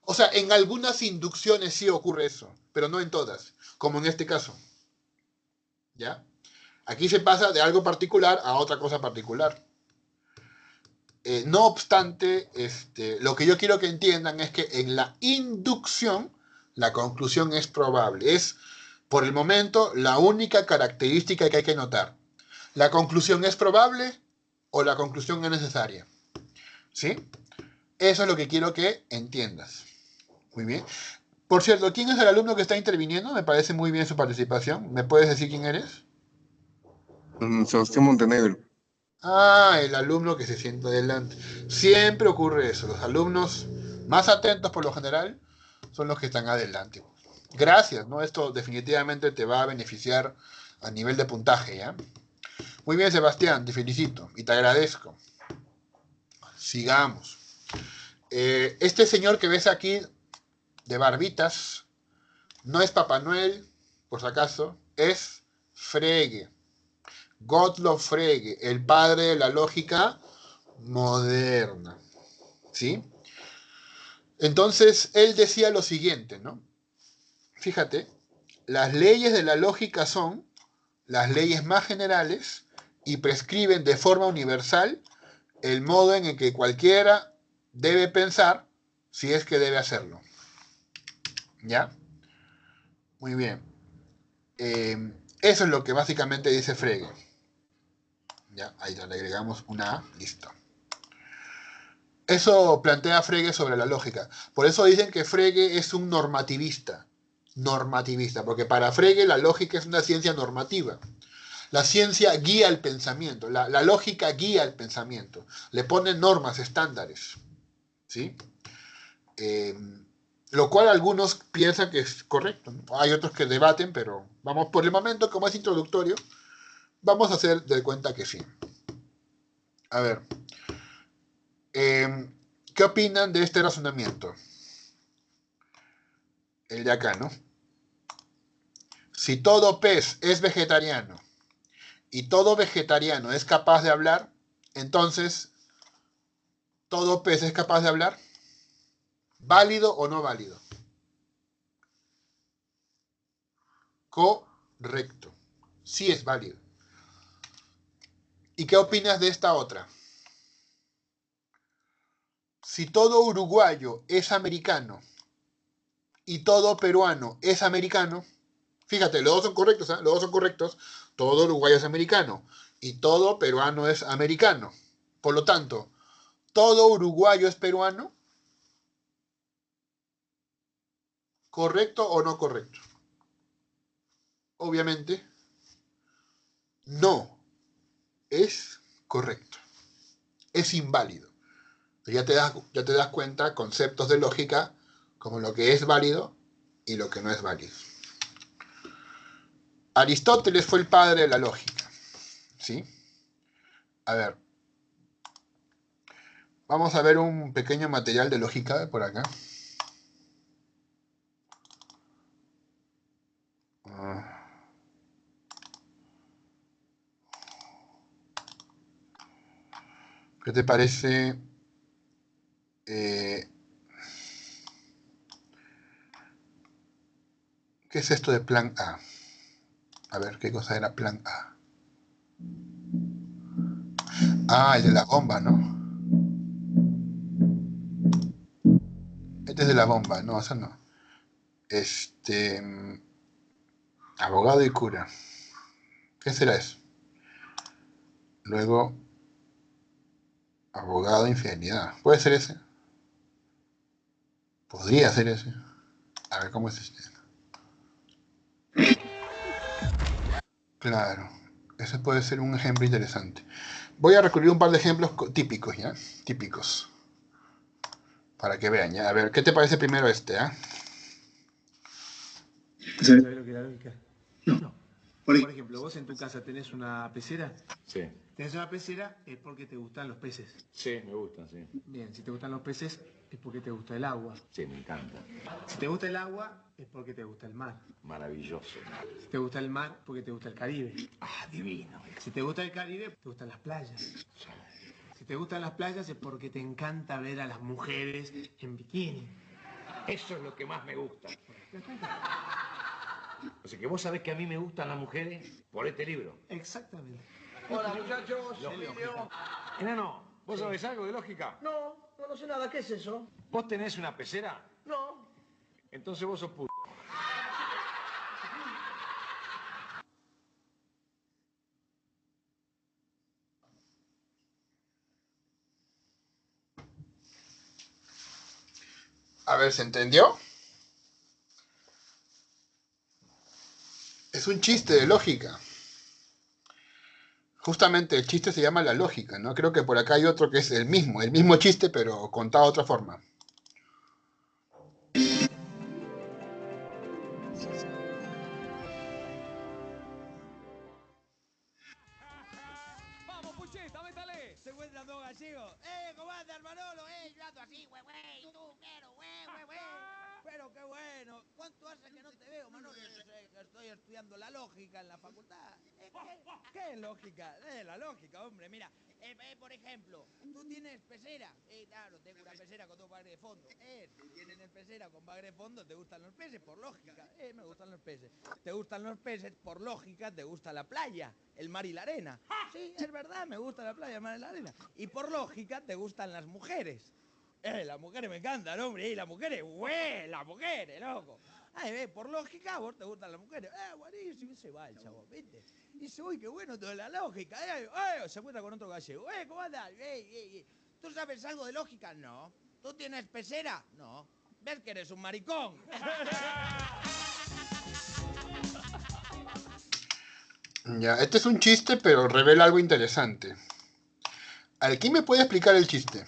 O sea, en algunas inducciones sí ocurre eso, pero no en todas, como en este caso. ¿Ya? Aquí se pasa de algo particular a otra cosa particular. No obstante, lo que yo quiero que entiendan es que en la inducción la conclusión es probable. Es, por el momento, la única característica que hay que notar. ¿La conclusión es probable o la conclusión es necesaria? ¿Sí? Eso es lo que quiero que entiendas. Muy bien. Por cierto, ¿quién es el alumno que está interviniendo? Me parece muy bien su participación. ¿Me puedes decir quién eres? Sebastián Montenegro. Ah, el alumno que se sienta adelante. Siempre ocurre eso. Los alumnos más atentos por lo general son los que están adelante. Gracias, ¿no? Esto definitivamente te va a beneficiar a nivel de puntaje, ¿ya? Muy bien, Sebastián, te felicito y te agradezco. Sigamos. Este señor que ves aquí de barbitas no es Papá Noel, por si acaso, es Frege. Gottlob Frege, el padre de la lógica moderna. ¿Sí? Entonces, él decía lo siguiente, ¿no? Fíjate, las leyes de la lógica son las leyes más generales y prescriben de forma universal el modo en el que cualquiera debe pensar si es que debe hacerlo. ¿Ya? Muy bien. Eso es lo que básicamente dice Frege. Ya, ahí le agregamos una A, listo. Eso plantea Frege sobre la lógica. Por eso dicen que Frege es un normativista. normativista, porque para Frege la lógica es una ciencia normativa. La ciencia guía el pensamiento, la lógica guía el pensamiento, le pone normas, estándares, ¿sí? Lo cual algunos piensan que es correcto, ¿no? Hay otros que debaten, pero vamos, por el momento, como es introductorio, vamos a hacer de cuenta que sí. A ver, ¿qué opinan de este razonamiento? El de acá, ¿no? Si todo pez es vegetariano y todo vegetariano es capaz de hablar, entonces, ¿todo pez es capaz de hablar? ¿Válido o no válido? Correcto. Sí es válido. ¿Y qué opinas de esta otra? Si todo uruguayo es americano y todo peruano es americano, fíjate, los dos son correctos, ¿eh? Los dos son correctos. Todo uruguayo es americano y todo peruano es americano. Por lo tanto, ¿todo uruguayo es peruano? ¿Correcto o no correcto? Obviamente, no es correcto. Es inválido. Ya te das cuenta conceptos de lógica como lo que es válido y lo que no es válido. Aristóteles fue el padre de la lógica, ¿sí? A ver, vamos a ver un pequeño material de lógica por acá. ¿Qué te parece? ¿Qué es esto de plan A? A ver, ¿qué cosa era plan A? Ah, el de la bomba, ¿no? Este es de la bomba, no, eso no. Abogado y cura. ¿Qué será eso? Luego, abogado de infidelidad. ¿Puede ser ese? Podría ser ese. A ver, ¿cómo es este? Claro, ese puede ser un ejemplo interesante. Voy a recurrir un par de ejemplos típicos, ¿ya? Típicos. Para que vean, ¿ya? A ver, ¿qué te parece primero este, ah? ¿Sabes lo que es la lógica? No. Por ejemplo, vos en tu casa tenés una pecera. Sí, Tenés una pecera es porque te gustan los peces. sí, me gustan, sí. Bien, si te gustan los peces es porque te gusta el agua. Sí, me encanta. Si te gusta el agua es porque te gusta el mar. Maravilloso. Si te gusta el mar, porque te gusta el Caribe. Ah, divino. Si te gusta el Caribe, te gustan las playas. Si te gustan las playas es porque te encanta ver a las mujeres en bikini. Eso es lo que más me gusta. O sea que vos sabés que a mí me gustan las mujeres por este libro. Exactamente. Hola muchachos, Emilio. Enano, ¿vos sabés algo de lógica? No, no sé nada. ¿Qué es eso? ¿Vos tenés una pecera? No. Entonces vos sos puto. A ver, ¿se entendió? Es un chiste de lógica. Justamente el chiste se llama la lógica, ¿no? Creo que por acá hay otro que es el mismo chiste, pero contado de otra forma. ¡Vamos, Pucheta, métale! Se encuentran dos gallegos. ¿Cómo andas, Manolo? Yo ando así, güey, y tú, quiero, güey. Pero qué bueno. ¿Cuánto hace que no te veo, Manolo? Yo sé que estoy estudiando la lógica en la facultad. ¿Qué es lógica? La lógica, hombre. Mira, por ejemplo, tú tienes pecera. Claro, tengo una pecera con dos bagres de fondo. Tú tienes pecera con bagre de fondo, te gustan los peces, por lógica. Me gustan los peces. Te gustan los peces, por lógica, te gusta la playa, el mar y la arena. Sí, es verdad, me gusta la playa, el mar y la arena. Y por lógica, te gustan las mujeres. Las mujeres me encantan, hombre. Las mujeres, las mujeres, loco. Por lógica, a vos te gustan las mujeres. Buenísimo, y se va el chavo, ¿viste? Y dice, uy, qué bueno toda la lógica. Se encuentra con otro gallego. ¿Cómo andas? ¿Tú sabes algo de lógica? No. ¿Tú tienes pecera? No. ¿Ves que eres un maricón? Ya, este es un chiste, pero revela algo interesante. A ver, ¿quién me puede explicar el chiste?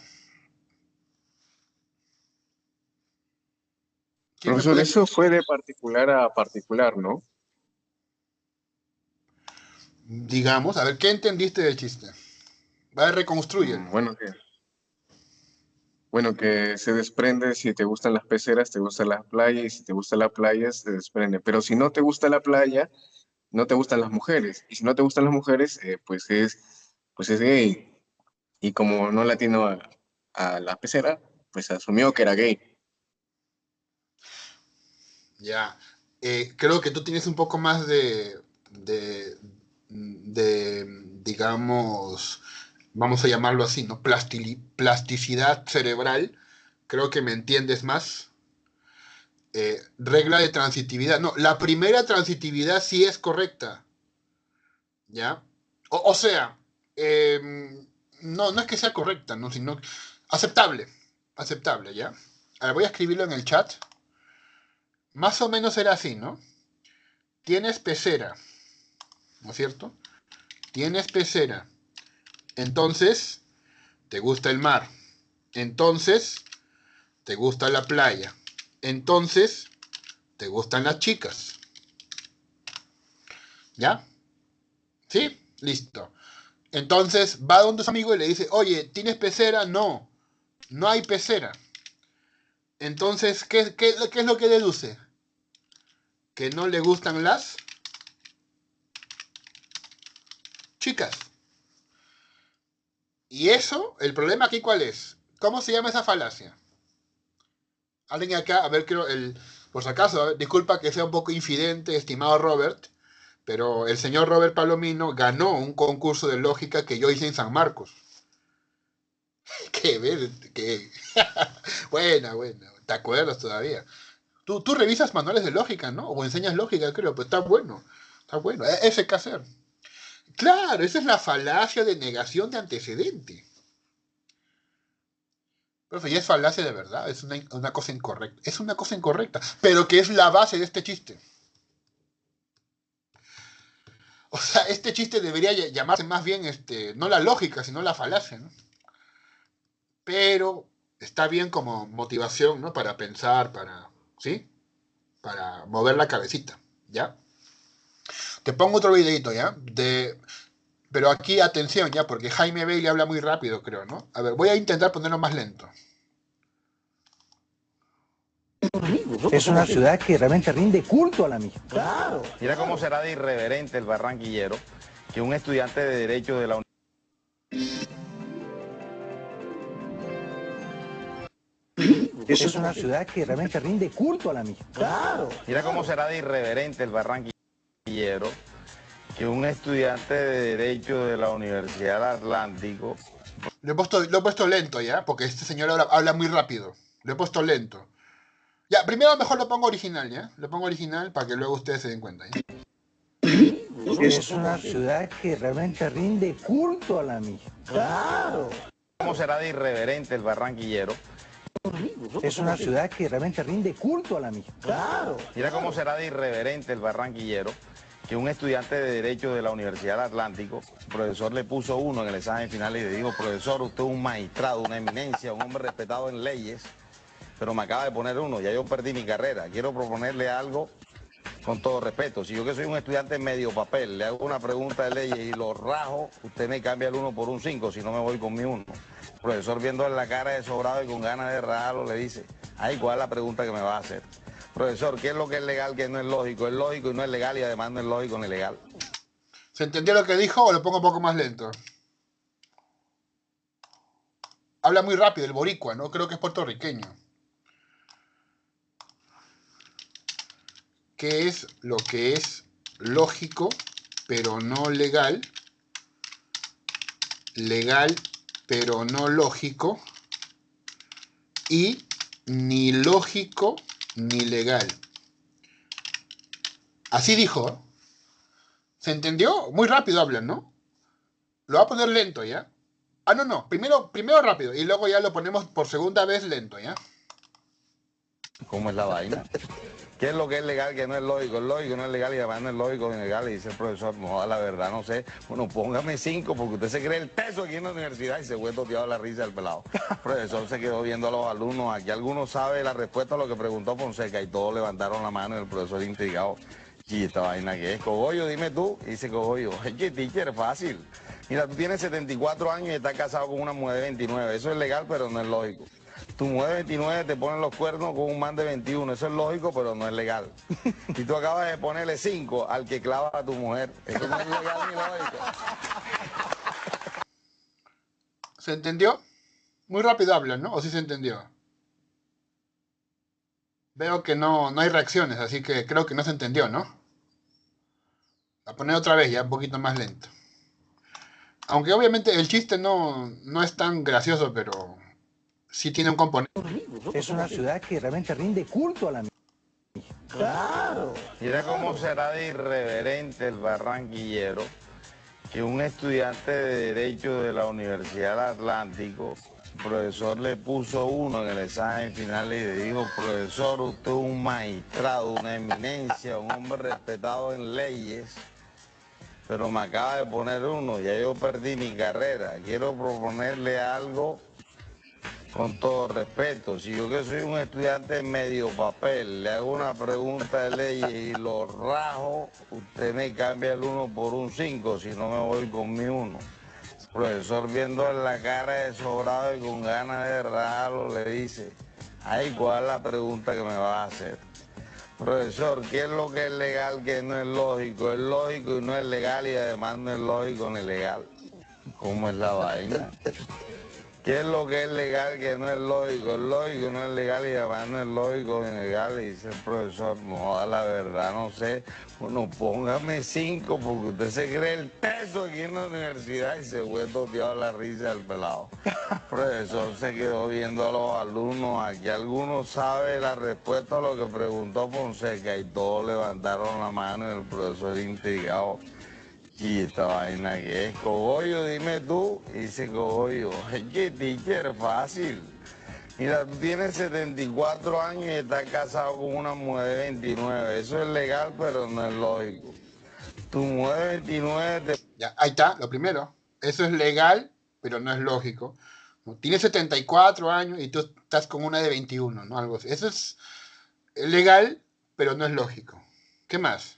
¿Quién me Profesor, puede... eso fue de particular a particular, ¿no? Digamos, a ver, ¿qué entendiste del chiste? Va, reconstrúyelo. Bueno, que se desprende si te gustan las peceras, te gustan las playas, y si te gusta la playa, se desprende. Pero si no te gusta la playa, no te gustan las mujeres. Y si no te gustan las mujeres, pues es gay. Y como no la tiene a la pecera, pues asumió que era gay. Ya, creo que tú tienes un poco más digamos, vamos a llamarlo así, ¿no? Plasticidad cerebral. Creo que me entiendes más. Regla de transitividad. No, la primera transitividad sí es correcta. ¿Ya? O sea, no es que sea correcta, ¿no? Sino aceptable. Aceptable, ¿ya? A ver, voy a escribirlo en el chat. Más o menos era así, ¿no? Tienes pecera, ¿no es cierto? Tienes pecera. Entonces, te gusta el mar. Entonces, te gusta la playa. Entonces, te gustan las chicas. ¿Ya? ¿Sí? Listo. Entonces, va donde su amigo y le dice, oye, ¿tienes pecera? No, no hay pecera. Entonces, ¿qué es lo que deduce? Que no le gustan las chicas. Y eso, el problema aquí, ¿cuál es? ¿Cómo se llama esa falacia? Alguien acá, a ver, por si acaso, disculpa que sea un poco infidente, estimado Robert, pero el señor Robert Palomino ganó un concurso de lógica que yo hice en San Marcos. Qué ver, qué. Buena, buena. ¿Te acuerdas todavía? Tú revisas manuales de lógica, ¿no? O enseñas lógica, creo, pero está bueno. Está bueno. Ese hay que hacer. Claro, esa es la falacia de negación de antecedente. Profe, y es falacia de verdad, es una cosa incorrecta. Es una cosa incorrecta, pero que es la base de este chiste. O sea, este chiste debería llamarse más bien, no la lógica, sino la falacia, ¿no? Pero está bien como motivación, ¿no? Para pensar, ¿sí? Para mover la cabecita, ¿ya? Te pongo otro videito, ¿ya? Pero aquí, atención, ¿ya? Porque Jaime Bailey habla muy rápido, creo, ¿no? A ver, voy a intentar ponerlo más lento. Es una ciudad que realmente rinde culto a la amistad. Claro. Mira cómo será de irreverente el barranquillero que un estudiante de Derecho de la Es una ciudad que realmente rinde culto a la amistad. Claro. Mira cómo será de irreverente el barranquillero que un estudiante de Derecho de la Universidad del Atlántico... Lo he puesto lento, ¿ya? Porque este señor habla muy rápido. Lo he puesto lento. Ya, primero mejor lo pongo original, ¿ya? Lo pongo original para que luego ustedes se den cuenta, ¿ya? Es una ciudad que realmente rinde culto a la amistad. Claro. ¿Cómo será de irreverente el barranquillero? Es una ciudad que realmente rinde culto a la amistad. Claro. Mira cómo será de irreverente el barranquillero que un estudiante de Derecho de la Universidad del Atlántico, el profesor le puso 1 en el examen final y le dijo, profesor, usted es un magistrado, una eminencia, un hombre respetado en leyes, pero me acaba de poner 1, ya yo perdí mi carrera. Quiero proponerle algo con todo respeto. Si yo que soy un estudiante medio papel, le hago una pregunta de leyes y lo rajo, usted me cambia el 1 por un 5, si no me voy con mi 1. El profesor viendo la cara de sobrado y con ganas de rajarlo le dice, ay, ¿cuál es la pregunta que me va a hacer? Profesor, ¿qué es lo que es legal, qué no es lógico? Es lógico y no es legal y además no es lógico ni legal. ¿Se entendió lo que dijo o lo pongo un poco más lento? Habla muy rápido, el boricua, ¿no? Creo que es puertorriqueño. ¿Qué es lo que es lógico, pero no legal? Legal, pero no lógico. Y ni lógico ni legal. Así dijo. ¿Se entendió? Muy rápido hablan, ¿no? Lo voy a poner lento, ¿ya? Ah, no. Primero rápido y luego ya lo ponemos por segunda vez lento, ¿ya? ¿Cómo es la vaina? ¿Qué es lo que es legal, que no es lógico? Es lógico, no es legal, y además no es lógico ni legal. Y dice el profesor, no, la verdad, no sé. Bueno, póngame 5, porque usted se cree el teso aquí en la universidad, y se fue toteado la risa del pelado. El profesor se quedó viendo a los alumnos. Aquí algunos saben la respuesta a lo que preguntó Fonseca, y todos levantaron la mano, y el profesor intrigado. Y esta vaina que es, Cogollo, dime tú. Y dice Cogollo, oye, teacher, fácil. Mira, tú tienes 74 años y estás casado con una mujer de 29. Eso es legal, pero no es lógico. Tu mujer de 29 te pone los cuernos con un man de 21. Eso es lógico, pero no es legal. Y tú acabas de ponerle 5 al que clava a tu mujer. Eso no es legal ni lógico. ¿Se entendió? Muy rápido hablan, ¿no? ¿O sí se entendió? Veo que no hay reacciones, así que creo que no se entendió, ¿no? A poner otra vez, ya un poquito más lento. Aunque obviamente el chiste no es tan gracioso, pero sí tiene un componente. Es una ciudad que realmente rinde culto a la amistad. Claro. Mira cómo será de irreverente el barranquillero que un estudiante de Derecho de la Universidad del Atlántico, el profesor le puso 1 en el examen final y le dijo, profesor, usted es un magistrado, una eminencia, un hombre respetado en leyes, pero me acaba de poner 1, ya yo perdí mi carrera. Quiero proponerle algo con todo respeto. Si yo que soy un estudiante medio papel, le hago una pregunta de leyes y lo rajo, usted me cambia el 1 por un 5, si no me voy con mi 1. Profesor, viendo en la cara de sobrado y con ganas de rajarlo, le dice, ay, ¿cuál es la pregunta que me vas a hacer? Profesor, ¿qué es lo que es legal, que no es lógico? Es lógico y no es legal, y además no es lógico ni legal. ¿Cómo es la vaina? ¿Qué es lo que es legal, que no es lógico? Es lógico y no es legal, y además no es lógico ni legal. Y dice el profesor, no, la verdad, no sé. Bueno, póngame 5, porque usted se cree el teso aquí en la universidad, y se fue toteado la risa del pelado. El profesor se quedó viendo a los alumnos. Aquí algunos saben la respuesta a lo que preguntó Fonseca, y todos levantaron la mano, y el profesor intrigado. Y esta vaina que es, Cogollo, dime tú. Y dice Cogollo, oye, teacher, fácil. Mira, tú tienes 74 años y estás casado con una mujer de 29. Eso es legal, pero no es lógico. Tu mujer de 29 te... Ya, ahí está, lo primero. Eso es legal, pero no es lógico. Tienes 74 años y tú estás con una de 21, ¿no? Algo así. Eso es legal, pero no es lógico. ¿Qué más?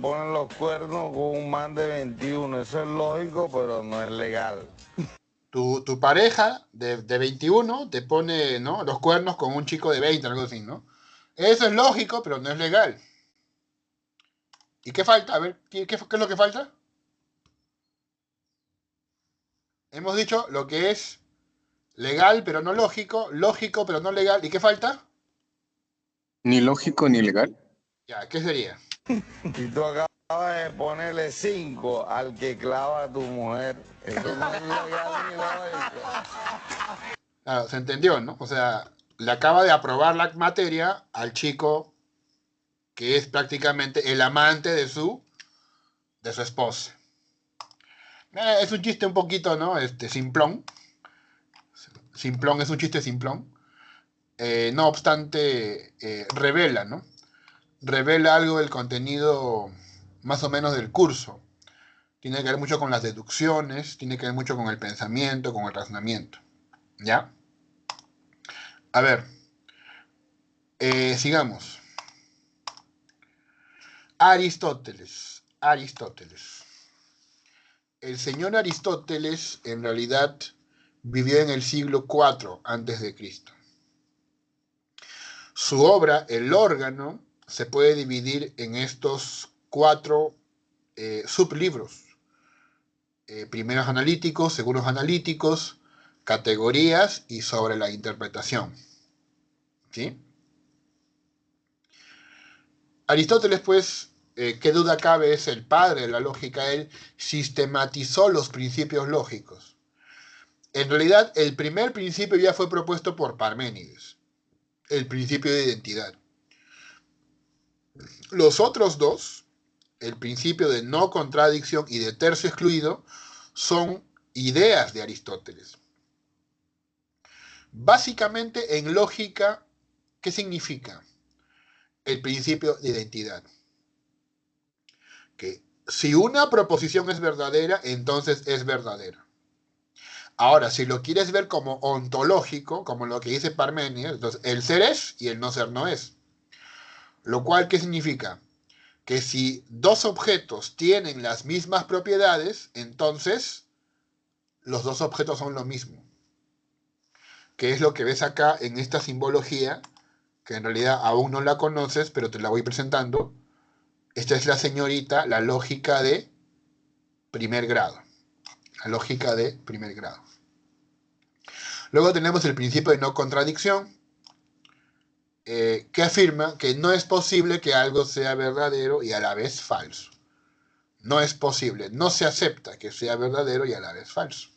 Ponen los cuernos con un man de 21. Eso es lógico, pero no es legal. Tu pareja de 21 te pone, ¿no?, los cuernos con un chico de 20, algo así, ¿no? Eso es lógico, pero no es legal. ¿Y qué falta? A ver, ¿qué es lo que falta? Hemos dicho lo que es legal, pero no lógico, lógico, pero no legal. ¿Y qué falta? Ni lógico ni legal. Ya, ¿qué sería? Y tú acabas de ponerle 5 al que clava a tu mujer. Eso no es legal ni lógico. Claro, se entendió, ¿no? O sea, le acaba de aprobar la materia al chico que es prácticamente el amante de su esposa. Es un chiste un poquito, ¿no? Simplón. Simplón, es un chiste simplón. No obstante, revela, ¿no? Revela algo del contenido más o menos del curso. Tiene que ver mucho con las deducciones, tiene que ver mucho con el pensamiento, con el razonamiento. ¿Ya? A ver, sigamos. Aristóteles. El señor Aristóteles en realidad vivió en el siglo IV a.C. Su obra, El órgano, se puede dividir en estos 4 sublibros. Primeros analíticos, segundos analíticos, categorías y sobre la interpretación. ¿Sí? Aristóteles, pues, qué duda cabe, es el padre de la lógica. Él sistematizó los principios lógicos. En realidad, el primer principio ya fue propuesto por Parménides, el principio de identidad. Los otros 2, el principio de no contradicción y de tercio excluido, son ideas de Aristóteles. Básicamente, en lógica, ¿qué significa? el principio de identidad. Que si una proposición es verdadera, entonces es verdadera. Ahora, si lo quieres ver como ontológico, como lo que dice Parménides, entonces el ser es y el no ser no es. Lo cual, ¿qué significa? Que si dos objetos tienen las mismas propiedades, entonces los dos objetos son lo mismo. Que es lo que ves acá en esta simbología, que en realidad aún no la conoces, pero te la voy presentando. Esta es la señorita, la lógica de primer grado. La lógica de primer grado. Luego tenemos el principio de no contradicción, que afirma que no es posible que algo sea verdadero y a la vez falso. No es posible, no se acepta que sea verdadero y a la vez falso.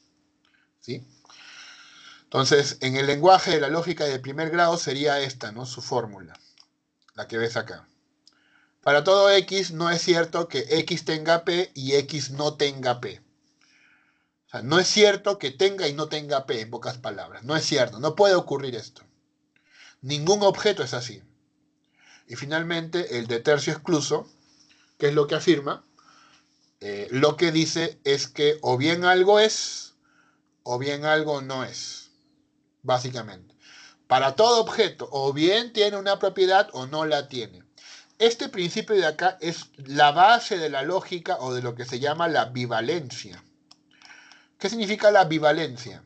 ¿Sí? Entonces, en el lenguaje de la lógica de primer grado sería esta, ¿no? Su fórmula, la que ves acá. Para todo X no es cierto que X tenga P y X no tenga P. O sea, no es cierto que tenga y no tenga P, en pocas palabras. No es cierto, no puede ocurrir esto. Ningún objeto es así. Y finalmente, el de tercio excluso, que es lo que afirma, lo que dice es que o bien algo es, o bien algo no es, básicamente. Para todo objeto, o bien tiene una propiedad o no la tiene. Este principio de acá es la base de la lógica o de lo que se llama la bivalencia. ¿Qué significa la bivalencia?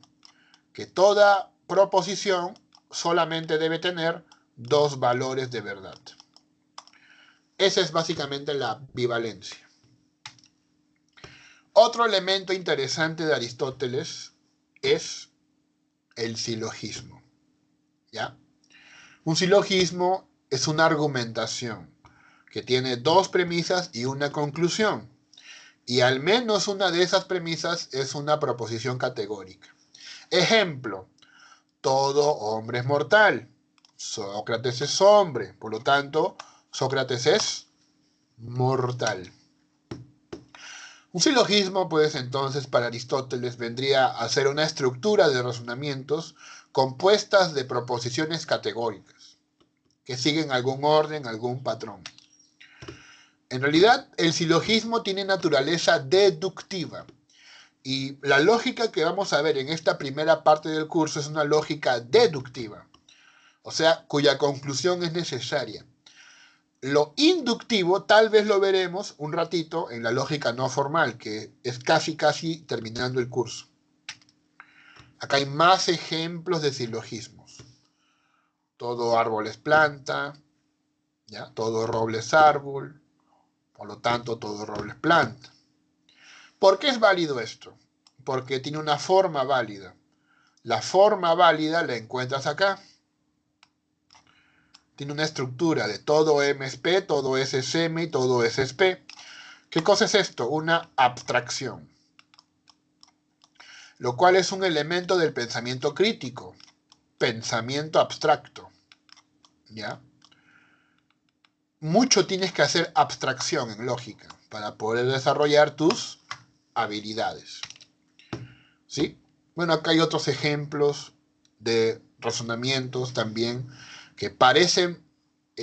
Que toda proposición solamente debe tener dos valores de verdad. Esa es básicamente la bivalencia. Otro elemento interesante de Aristóteles es el silogismo. ¿Ya? Un silogismo es una argumentación que tiene dos premisas y una conclusión. Y al menos una de esas premisas es una proposición categórica. Ejemplo, todo hombre es mortal. Sócrates es hombre, por lo tanto, Sócrates es mortal. Un silogismo, pues entonces, para Aristóteles vendría a ser una estructura de razonamientos compuestas de proposiciones categóricas, que siguen algún orden, algún patrón. En realidad, el silogismo tiene naturaleza deductiva, y la lógica que vamos a ver en esta primera parte del curso es una lógica deductiva, o sea, cuya conclusión es necesaria. Lo inductivo tal vez lo veremos un ratito en la lógica no formal, que es casi terminando el curso. Acá hay más ejemplos de silogismos. Todo árbol es planta, ¿ya? Todo roble es árbol, por lo tanto todo roble es planta. ¿Por qué es válido esto? Porque tiene una forma válida. La forma válida la encuentras acá. Tiene una estructura de todo M es P, todo S es M y todo S es P. ¿Qué cosa es esto? Una abstracción. Lo cual es un elemento del pensamiento crítico. Pensamiento abstracto. ¿Ya? Mucho tienes que hacer abstracción en lógica para poder desarrollar tus habilidades. ¿Sí? Bueno, acá hay otros ejemplos de razonamientos también que parecen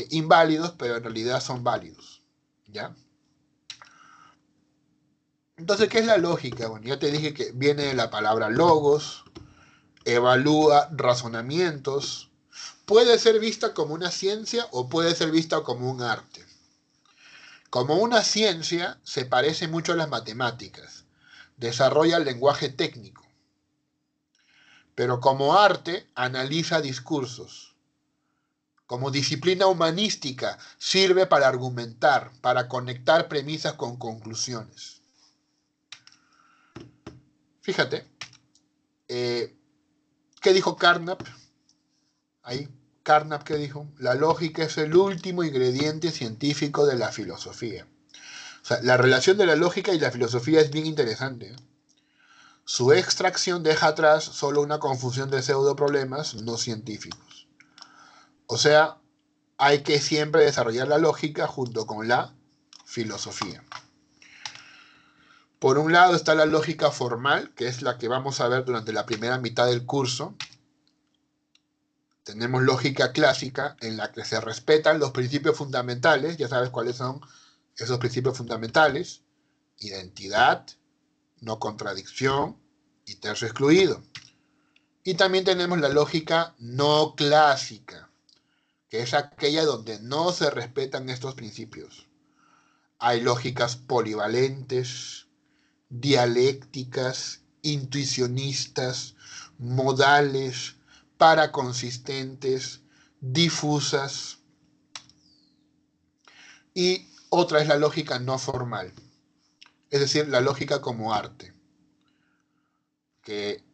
inválidos, pero en realidad son válidos. ¿Ya? Entonces, ¿qué es la lógica? Bueno, ya te dije que viene de la palabra logos, evalúa razonamientos, puede ser vista como una ciencia o puede ser vista como un arte. Como una ciencia, se parece mucho a las matemáticas, desarrolla el lenguaje técnico, pero como arte, analiza discursos. Como disciplina humanística, sirve para argumentar, para conectar premisas con conclusiones. Fíjate, ¿qué dijo Carnap? Ahí, Carnap, ¿qué dijo? La lógica es el último ingrediente científico de la filosofía. O sea, la relación de la lógica y la filosofía es bien interesante, ¿eh? Su extracción deja atrás solo una confusión de pseudoproblemas no científicos. O sea, hay que siempre desarrollar la lógica junto con la filosofía. Por un lado está la lógica formal, que es la que vamos a ver durante la primera mitad del curso, Tenemos lógica clásica en la que se respetan los principios fundamentales, ya sabes cuáles son esos principios fundamentales: identidad, no contradicción y tercio excluido. Y también tenemos la lógica no clásica, que es aquella donde no se respetan estos principios. Hay lógicas polivalentes, dialécticas, intuicionistas, modales, paraconsistentes, difusas. Y otra es la lógica no formal, es decir, la lógica como arte, que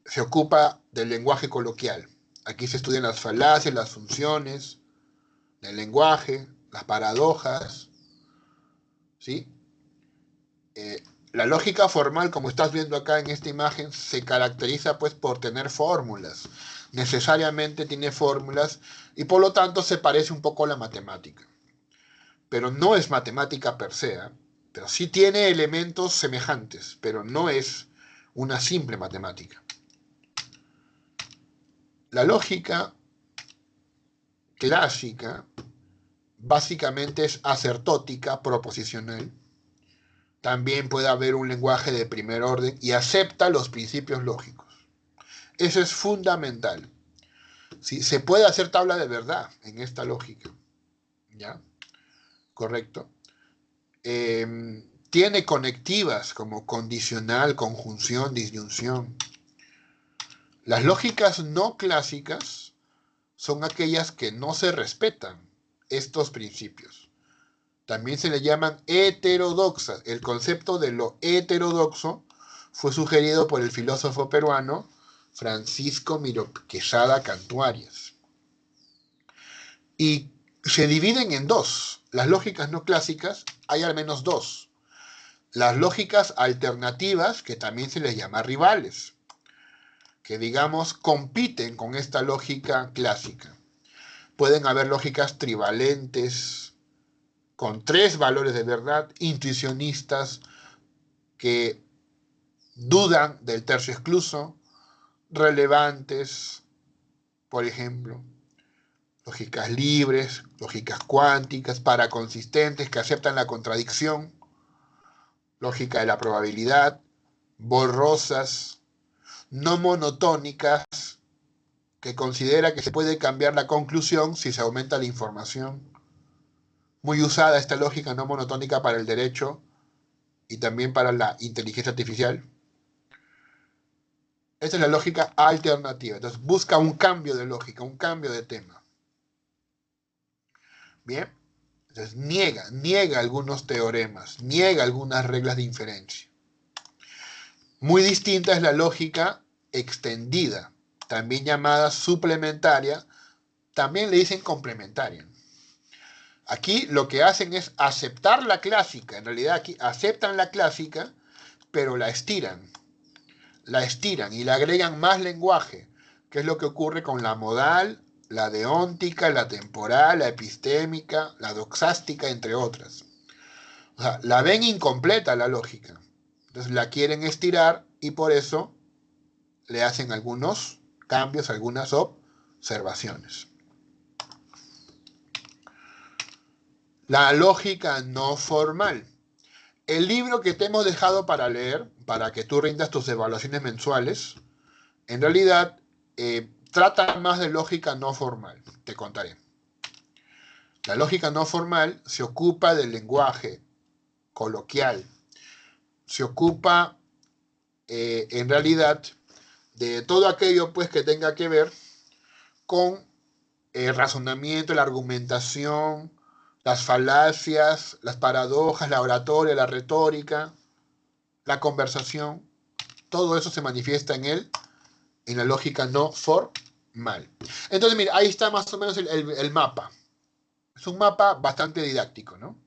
se ocupa del lenguaje coloquial. Aquí se estudian las falacias, las funciones del lenguaje, las paradojas, ¿sí? La lógica formal, como estás viendo acá en esta imagen, se caracteriza pues por tener fórmulas. Necesariamente tiene fórmulas y por lo tanto se parece un poco a la matemática. Pero no es matemática per se, ¿eh? Pero sí tiene elementos semejantes, pero no es una simple matemática. La lógica clásica básicamente es acertótica, proposicional. También puede haber un lenguaje de primer orden y acepta los principios lógicos. Eso es fundamental. ¿Sí? Se puede hacer tabla de verdad en esta lógica. ¿Ya? ¿Correcto? Tiene conectivas como condicional, conjunción, disyunción. Las lógicas no clásicas son aquellas que no se respetan estos principios. También se le llaman heterodoxas. El concepto de lo heterodoxo fue sugerido por el filósofo peruano Francisco Miró Quesada Cantuarias. Y se dividen en dos. Las lógicas no clásicas, hay al menos dos. Las lógicas alternativas, que también se les llama rivales, que digamos compiten con esta lógica clásica. Pueden haber lógicas trivalentes, con 3 valores de verdad, intuicionistas, que dudan del tercio excluso, relevantes, por ejemplo, lógicas libres, lógicas cuánticas, paraconsistentes, que aceptan la contradicción, lógica de la probabilidad, borrosas, no monotónicas, que considera que se puede cambiar la conclusión si se aumenta la información. Muy usada esta lógica no monotónica para el derecho y también para la inteligencia artificial. Esta es la lógica alternativa. Entonces busca un cambio de lógica, un cambio de tema. Bien. Entonces niega algunos teoremas, niega algunas reglas de inferencia. Muy distinta es la lógica extendida, también llamada suplementaria, también le dicen complementaria. Aquí lo que hacen es aceptar la clásica, en realidad aquí aceptan la clásica, pero la estiran y le agregan más lenguaje, que es lo que ocurre con la modal, la deóntica, la temporal, la epistémica, la doxástica, entre otras. O sea, la ven incompleta la lógica. Entonces la quieren estirar y por eso le hacen algunos cambios, algunas observaciones. La lógica no formal. El libro que te hemos dejado para leer, para que tú rindas tus evaluaciones mensuales, en realidad trata más de lógica no formal. Te contaré. La lógica no formal se ocupa del lenguaje coloquial. Se ocupa, en realidad, de todo aquello pues, que tenga que ver con el razonamiento, la argumentación, las falacias, las paradojas, la oratoria, la retórica, la conversación. Todo eso se manifiesta en él, en la lógica no formal. Entonces, mira, ahí está más o menos el mapa. Es un mapa bastante didáctico, ¿no?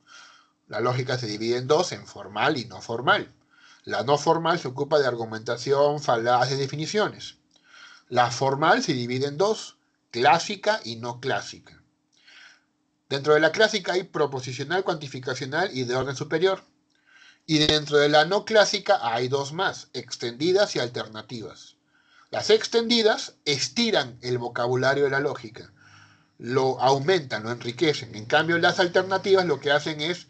La lógica se divide en dos, en formal y no formal. La no formal se ocupa de argumentación, falacias, definiciones. La formal se divide en dos, clásica y no clásica. Dentro de la clásica hay proposicional, cuantificacional y de orden superior. Y dentro de la no clásica hay dos más, extendidas y alternativas. Las extendidas estiran el vocabulario de la lógica, lo aumentan, lo enriquecen. En cambio, las alternativas lo que hacen es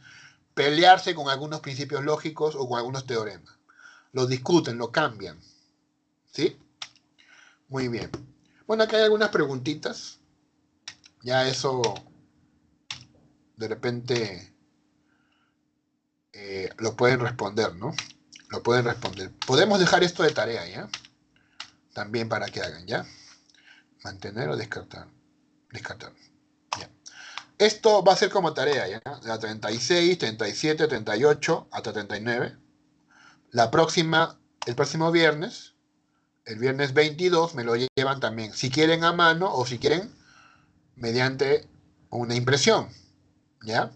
pelearse con algunos principios lógicos o con algunos teoremas. Lo discuten, lo cambian. ¿Sí? Muy bien. Bueno, acá hay algunas preguntitas. Ya eso, de repente, lo pueden responder, ¿no? Lo pueden responder. Podemos dejar esto de tarea, ¿ya? También para que hagan, ¿ya? Mantener o descartar. Descartar. Ya. Esto va a ser como tarea, ¿ya? La 36, 37, 38 hasta 39. La próxima, el próximo viernes, el viernes 22, me lo llevan también. Si quieren a mano o si quieren mediante una impresión, ¿ya?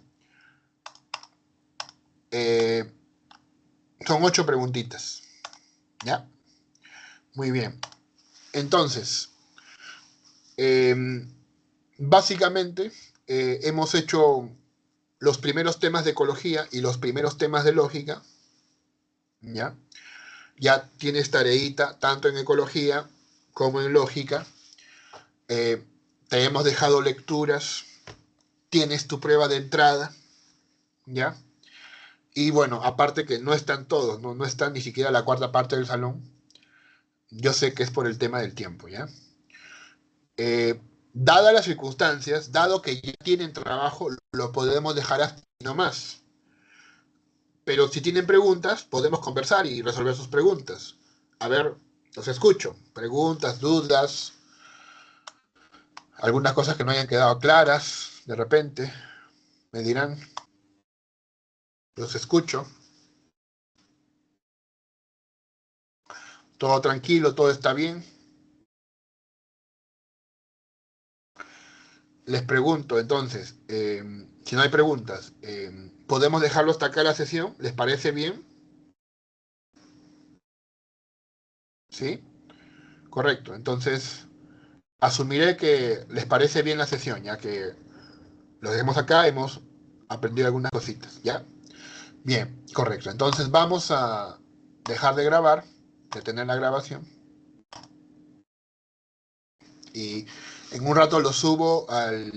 Son 8 preguntitas, ¿ya? Muy bien. Entonces, básicamente, hemos hecho los primeros temas de ecología y los primeros temas de lógica, ¿ya? Ya tienes tareita tanto en ecología como en lógica. Te hemos dejado lecturas, tienes tu prueba de entrada, ¿ya? Y bueno, aparte que no están todos, no están ni siquiera la cuarta parte del salón. Yo sé que es por el tema del tiempo, ¿ya? Dadas las circunstancias, dado que ya tienen trabajo, lo podemos dejar hasta no más. Pero si tienen preguntas, podemos conversar y resolver sus preguntas. A ver, los escucho. Preguntas, dudas, algunas cosas que no hayan quedado claras, de repente, me dirán. Los escucho. Todo tranquilo, todo está bien. Les pregunto, entonces, si no hay preguntas, ¿podemos dejarlo hasta acá la sesión? ¿Les parece bien? ¿Sí? Correcto. Entonces, asumiré que les parece bien la sesión, ya que lo dejemos acá, hemos aprendido algunas cositas, ¿ya? Bien, correcto. Entonces vamos a dejar de grabar, detener la grabación. Y en un rato lo subo al